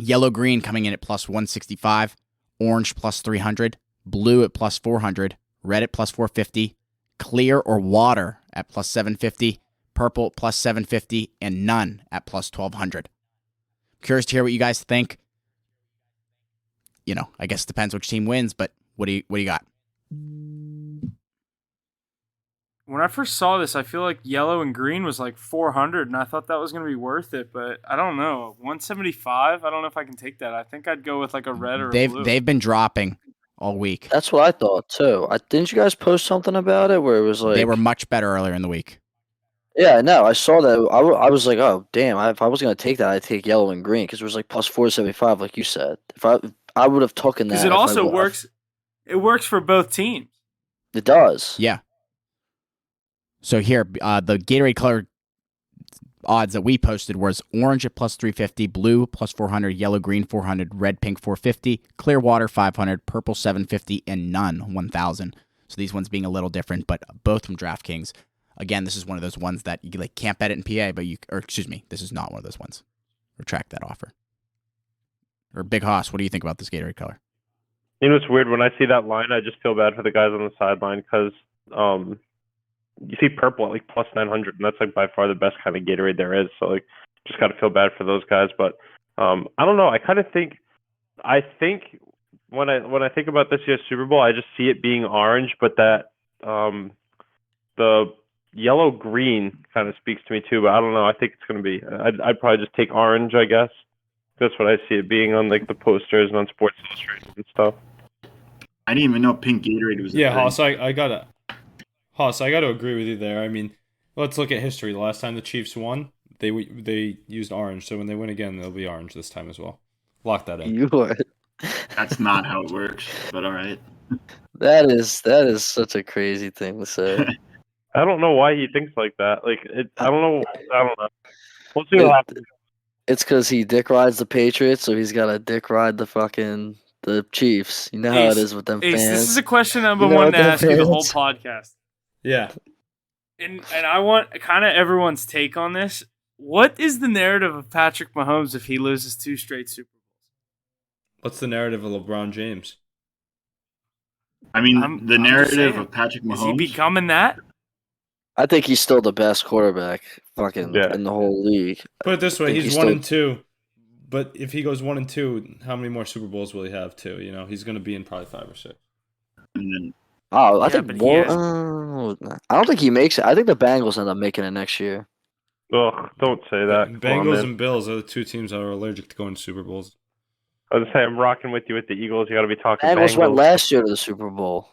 Yellow-green coming in at plus 165. Orange plus 300. Blue at plus 400. Red at plus 450. Clear or water at plus 750, purple plus 750, and none at plus 1200. Curious to hear what you guys think. I guess it depends which team wins, but what do you got? When I first saw this, I feel like yellow and green was like 400, and I thought that was going to be worth it, but I don't know. 175? I don't know if I can take that. I think I'd go with like a red or a blue. They've been dropping all week. That's what I thought too. Didn't you guys post something about it where it was like they were much better earlier in the week? Yeah, no, I saw that. I was like, oh damn! If I was gonna take that, I'd take yellow and green because it was like plus 475, like you said. If I would have taken that. Because it also works. It works for both teams. It does. Yeah. So here, the Gatorade color odds that we posted was orange at plus 350, blue plus 400, yellow, green 400, red, pink 450, clear water 500, purple 750, and none 1,000. So these ones being a little different, but both from DraftKings. Again, this is one of those ones that you can't bet it in PA, but this is not one of those ones. Retract that offer. Or Big Hoss, what do you think about this Gatorade color? It's weird when I see that line. I just feel bad for the guys on the sideline because you see purple at like plus 900, and that's like by far the best kind of Gatorade there is. So just got to feel bad for those guys. But I don't know. I think when I think about this year's Super Bowl, I just see it being orange, but that the yellow green kind of speaks to me too. But I don't know. I think it's going to be. I'd probably just take orange, I guess. That's what I see it being on like the posters and on Sports Illustrated and stuff. I didn't even know pink Gatorade was a Yeah, thing. Hoss, I gotta agree with you there. I mean, let's look at history. The last time the Chiefs won, they used orange. So when they win again, they'll be orange this time as well. Lock that in. You are. That's not how it works, but all right. That is such a crazy thing to say. I don't know why he thinks like that. Like, I don't know. We'll see what happens. It's because he dick rides the Patriots, so he's got to dick ride the Chiefs. You know how it is with them fans. This is a question I've been You know wanting to what ask you the whole fans- podcast. Yeah. And I want kind of everyone's take on this. What is the narrative of Patrick Mahomes if he loses 2 straight Super Bowls? What's the narrative of LeBron James? I mean, I'm the just narrative saying, of Patrick Is he Mahomes. becoming that? I think he's still the best quarterback in the whole league. Put it this way, think he's he's 1 still- and 2. But if he goes 1 and 2, how many more Super Bowls will he have too? You know, he's gonna be in probably 5 or 6. And then, Oh, I Yeah, think but he more. has- I don't think he makes it. I think the Bengals end up making it next year. Ugh, don't say that. Come on, Bengals man. and Bills are the 2 teams that are allergic to going to Super Bowls. I was gonna say I'm rocking with you with the Eagles. You got to be talking Bengals Bengals. went last year to the Super Bowl.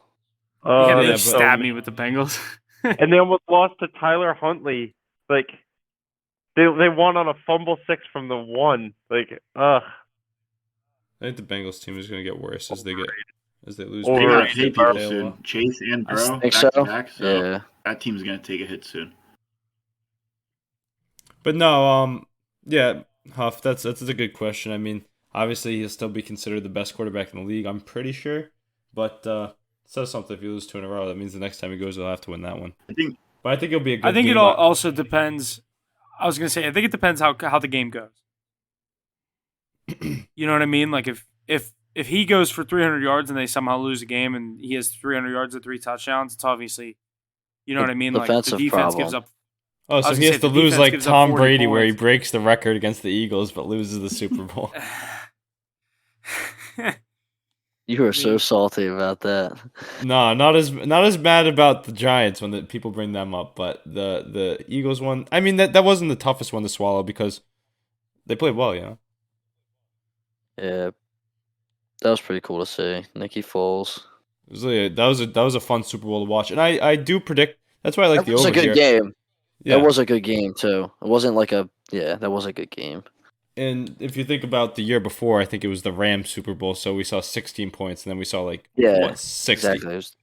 Yeah, they yeah, but- stabbed me with the Bengals. And they almost lost to Tyler Huntley. Like they won on a fumble 6 from the 1. Like, ugh. I think the Bengals team is going to get worse as they lose. Or- they Or- gotta pay people Taylor. soon. Chase and I Burrow Think back so? to back. So Yeah. that team's gonna take a hit soon. But no, yeah, Huff, that's a good question. I mean, obviously he'll still be considered the best quarterback in the league, I'm pretty sure. But it says something if you lose 2 in a row. That means the next time he goes, he'll have to win that one. But I think it'll be a good I think game. it also depends. I was gonna say I think it depends how the game goes. You know what I mean? Like if he goes for 300 yards and they somehow lose a game and he has 300 yards and 3 touchdowns, it's obviously, you know what I mean? Like the Defensive defense problem. gives up. Oh, I so was he gonna has say, to the lose defense like gives up Tom 40 Brady, where he points. breaks the record against the Eagles but loses the Super Bowl. You were so salty about that. No, not as mad about the Giants when the people bring them up, but the Eagles one. I mean that wasn't the toughest one to swallow because they played well, you know. Yeah, that was pretty cool to see. Nicky Foles. It was really that was a fun Super Bowl to watch, and I do predict that's why I like That the was over a good here. game. Yeah, That was a good game too. It wasn't like that was a good game. and if you think about the year before, I think it was the Rams Super Bowl, so we saw 16 points, and then we saw like 60. Exactly. It was-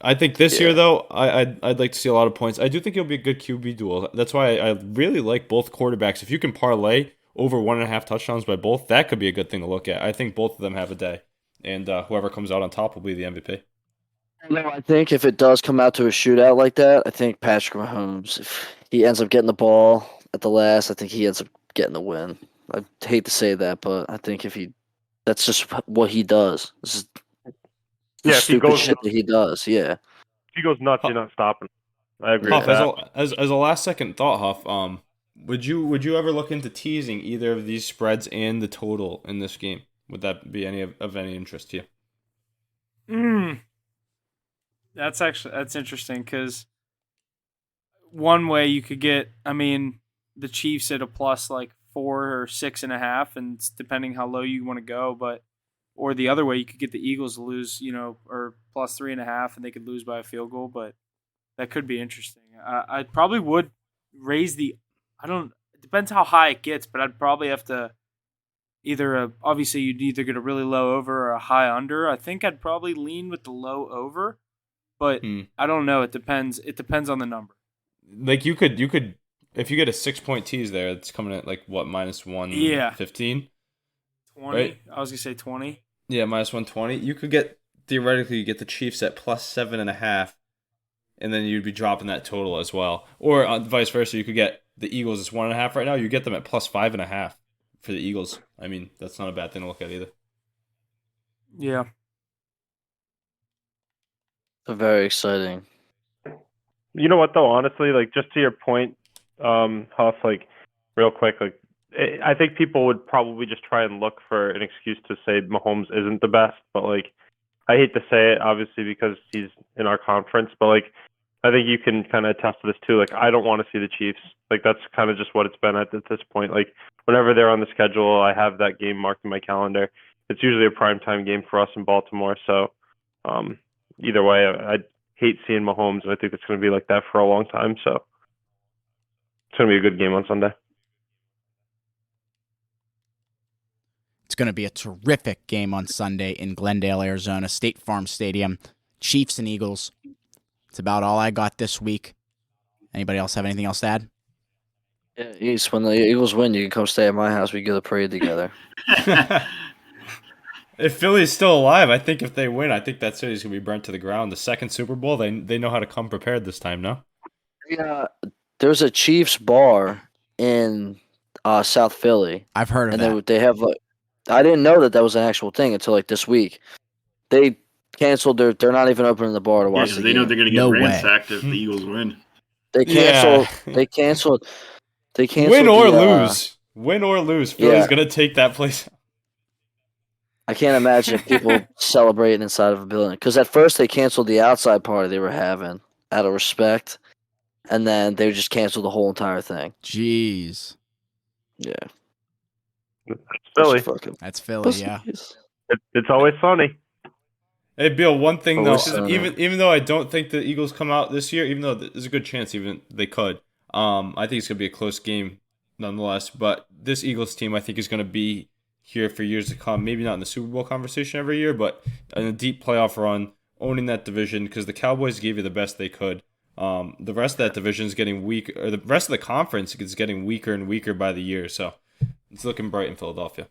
I think this Yeah. year though, I'd like to see a lot of points. I do think it'll be a good QB duel. That's why I really like both quarterbacks. If you can parlay over 1.5 touchdowns by both, that could be a good thing to look at. I think both of them have a day, and whoever comes out on top will be the MVP. No, I think if it does come out to a shootout like that, I think Patrick Mahomes, if he ends up getting the ball at the last, I think he ends up getting the win. I hate to say that, but I think that's just what he does. This is the Yeah, if he stupid goes shit that he does. Yeah. If he goes nuts, you're not stopping. I agree Huff, with that. as a last second thought, Huff, would you ever look into teasing either of these spreads and the total in this game? Would that be of any interest to you? That's interesting because one way you could get, I mean, the Chiefs at a plus like 4 or 6.5, and it's depending how low you want to go, or the other way you could get the Eagles to lose, or plus 3.5, and they could lose by a field goal, but that could be interesting. I probably would raise it depends how high it gets, but I'd probably have to obviously you'd either get a really low over or a high under. I think I'd probably lean with the low over, but I don't know. It depends on the number. Like you could if you get a 6-point tease there, it's coming at like what -115. 20. Right? I was gonna say 20. Yeah, -120. You could theoretically get the Chiefs at +7.5, and then you'd be dropping that total as well. Or vice versa, you could get the Eagles as 1.5 right now. You get them at +5.5 for the Eagles. I mean, that's not a bad thing to look at either. Yeah. Very exciting. You know what though? Honestly, like just to your point, Huff, like real quick, like I think people would probably just try and look for an excuse to say Mahomes isn't the best, but like I hate to say it, obviously because he's in our conference, but like I think you can kind of attest to this too. Like, I don't want to see the Chiefs. Like, that's kind of just what it's been at this point. Like, whenever they're on the schedule, I have that game marked in my calendar. It's usually a primetime game for us in Baltimore. So, either way, I hate seeing Mahomes, and I think it's going to be like that for a long time. So, it's going to be a good game on Sunday. It's going to be a terrific game on Sunday in Glendale, Arizona, State Farm Stadium. Chiefs and Eagles. It's about all I got this week. Anybody else have anything else to add? Yeah, East, when the Eagles win, you can come stay at my house. We get a parade together. If Philly's still alive, I think if they win, I think that city's going to be burnt to the ground. The second Super Bowl, they know how to come prepared this time, no? Yeah, there's a Chiefs bar in South Philly. I've heard of that. And they have like, I didn't know that was an actual thing until like this week. They canceled they're not even opening the bar to watch the they game. know they're going to get No way. ransacked if the Eagles win. They canceled. Win or lose, Philly's going to take that place. I can't imagine people celebrating inside of a building. Because at first they canceled the outside party they were having out of respect, and then they just canceled the whole entire thing. Jeez. Yeah. It's Philly. That's Philly, yeah. It's always sunny. Hey, Bill, one thing, though, Listen, even though I don't think the Eagles come out this year, even though there's a good chance even they could, I think it's going to be a close game nonetheless. But this Eagles team, I think, is going to be here for years to come. Maybe not in the Super Bowl conversation every year, but in a deep playoff run, owning that division, because the Cowboys gave you the best they could. The rest of that division is getting weak, or the rest of the conference is getting weaker and weaker by the year. So it's looking bright in Philadelphia.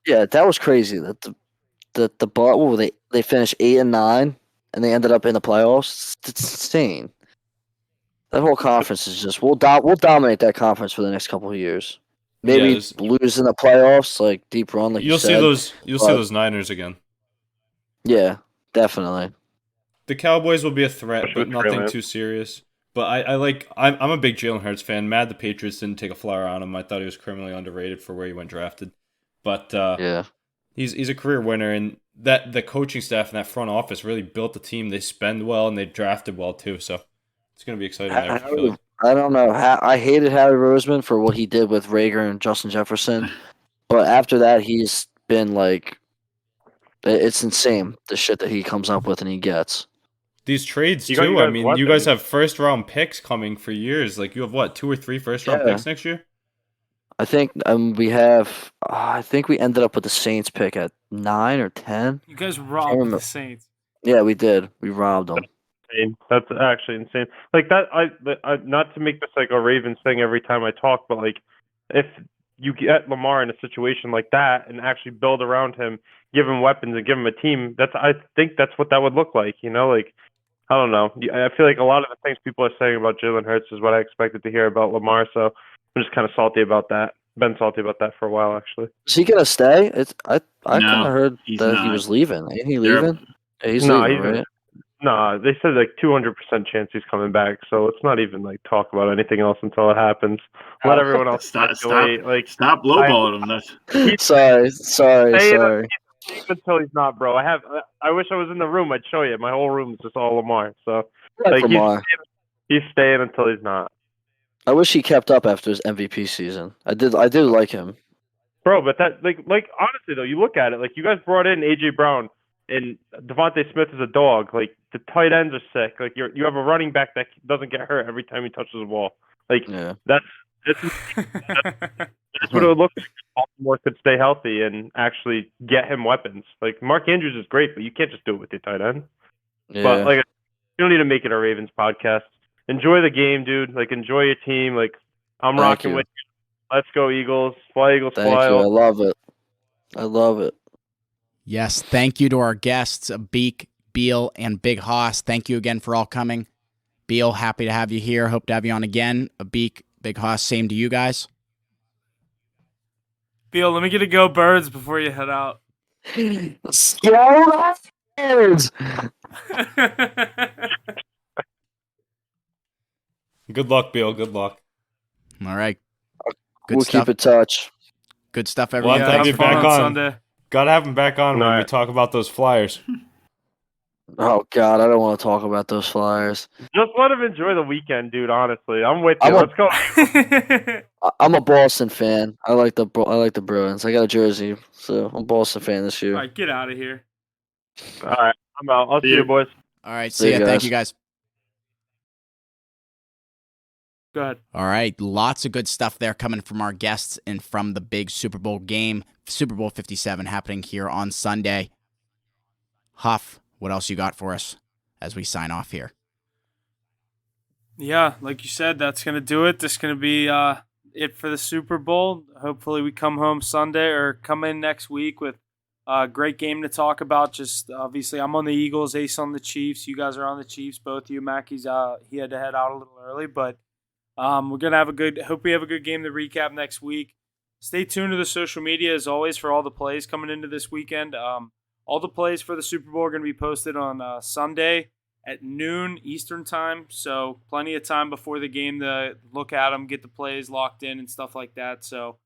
Yeah, that was crazy. That they finished 8-9 and they ended up in the playoffs. It's insane. That whole conference is just we'll dominate that conference for the next couple of years. Maybe lose in the playoffs, like deep run, like you'll you said. see those Niners again. Yeah, definitely. The Cowboys will be a threat, but nothing too serious. But I'm a big Jalen Hurts fan. Mad the Patriots didn't take a flyer on him. I thought he was criminally underrated for where he went drafted. But yeah, he's a career winner, and that the coaching staff and that front office really built the team. They spend well and they drafted well too. So it's going to be exciting there for Philly. I don't know. I hated Howie Roseman for what he did with Rager and Justin Jefferson, but after that, he's been like, it's insane the shit that he comes up with and he gets. These trades too. I mean, you guys have first round picks coming for years. Like you have what, 2 or 3 first round picks next year? I think we have. I think we ended up with the Saints pick at 9 or 10. You guys robbed the Saints. Yeah, we did. We robbed them. That's actually insane. Like that, I not to make this like a Ravens thing every time I talk, but like if you get Lamar in a situation like that and actually build around him, give him weapons and give him a team, I think that's what that would look like. You know, like I don't know. I feel like a lot of the things people are saying about Jalen Hurts is what I expected to hear about Lamar. So I'm just kind of salty about that. Been salty about that for a while, actually. Is he gonna stay? I kind of heard that not. he was leaving. Ain't he leaving? Yeah, he's leaving, right? No, they said like 200% chance he's coming back. So let's not even like talk about anything else until it happens. Let everyone else speculate. Stop lowballing him. Sorry. Until he's not, bro. I wish I was in the room. I'd show you. My whole room is just all Lamar. So like Lamar. He's staying until he's not. I wish he kept up after his MVP season. I did like him, bro. But that like honestly though, you look at it like you guys brought in AJ Brown and Devontae Smith is a dog. Like the tight ends are sick. Like you have a running back that doesn't get hurt every time he touches the ball. Like that's what it would look like if Baltimore could stay healthy and actually get him weapons. Like Mark Andrews is great, but you can't just do it with your tight end. Yeah. But like you don't need to make it a Ravens podcast. Enjoy the game, dude. Like enjoy your team. Like I'm rocking with you. Let's go Eagles. Fly Eagles, fly. Thank you. I love it. Yes, thank you to our guests, Beak, Beal, and Big Hoss. Thank you again for all coming. Beal, happy to have you here. Hope to have you on again. Beak, Big Hoss, same to you guys. Beal, let me get a go Birds before you head out. Go Birds! Good luck, Beal. Good luck. All right. We'll keep in touch. Good stuff, everyone. We'll have to have you back on Sunday. Gotta have him back on when we talk about those Flyers. Oh God, I don't want to talk about those Flyers. Just let him enjoy the weekend, dude. Honestly, I'm with you. I'm a- Let's go. I'm a Boston fan. I like the Bruins. I got a jersey, so I'm a Boston fan this All year. right, get out of here. All right, I'm out. I'll see you, boys. All right, See see you ya. Thank guys. you, guys. Go ahead. All right, lots of good stuff there coming from our guests and from the big Super Bowl game, Super Bowl 57, happening here on Sunday. Huff, what else you got for us as we sign off here? Yeah, like you said, that's going to do it. This is going to be it for the Super Bowl. Hopefully we come home Sunday or come in next week with a great game to talk about. Just obviously I'm on the Eagles, Ace on the Chiefs. You guys are on the Chiefs, both of you. Mackey's he had to head out a little early, but we're going to have hope we have a good game to recap next week. Stay tuned to the social media as always for all the plays coming into this weekend. All the plays for the Super Bowl are going to be posted on Sunday at noon Eastern time, so plenty of time before the game to look at them, get the plays locked in and stuff like that. So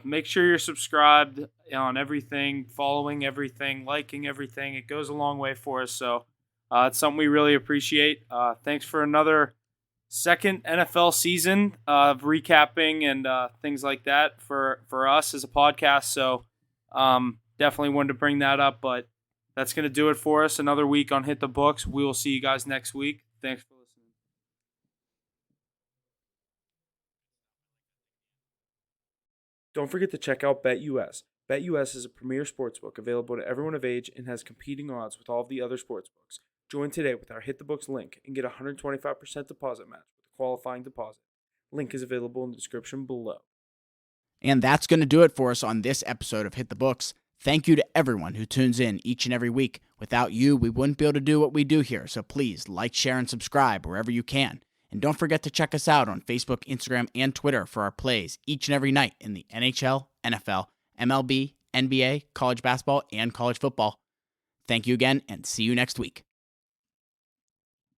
make sure you're subscribed on everything, following everything, liking everything. It goes a long way for us, so it's something we really appreciate. Thanks for another second NFL season of recapping and things like that for us as a podcast. So definitely wanted to bring that up, but that's going to do it for us. Another week on Hit the Books. We will see you guys next week. Thanks for listening. Don't forget to check out BetUS. BetUS is a premier sportsbook available to everyone of age and has competing odds with all of the other sportsbooks. Join today with our Hit the Books link and get a 125% deposit match with a qualifying deposit. Link is available in the description below. And that's going to do it for us on this episode of Hit the Books. Thank you to everyone who tunes in each and every week. Without you, we wouldn't be able to do what we do here. So please like, share, and subscribe wherever you can. And don't forget to check us out on Facebook, Instagram, and Twitter for our plays each and every night in the NHL, NFL, MLB, NBA, college basketball, and college football. Thank you again, and see you next week.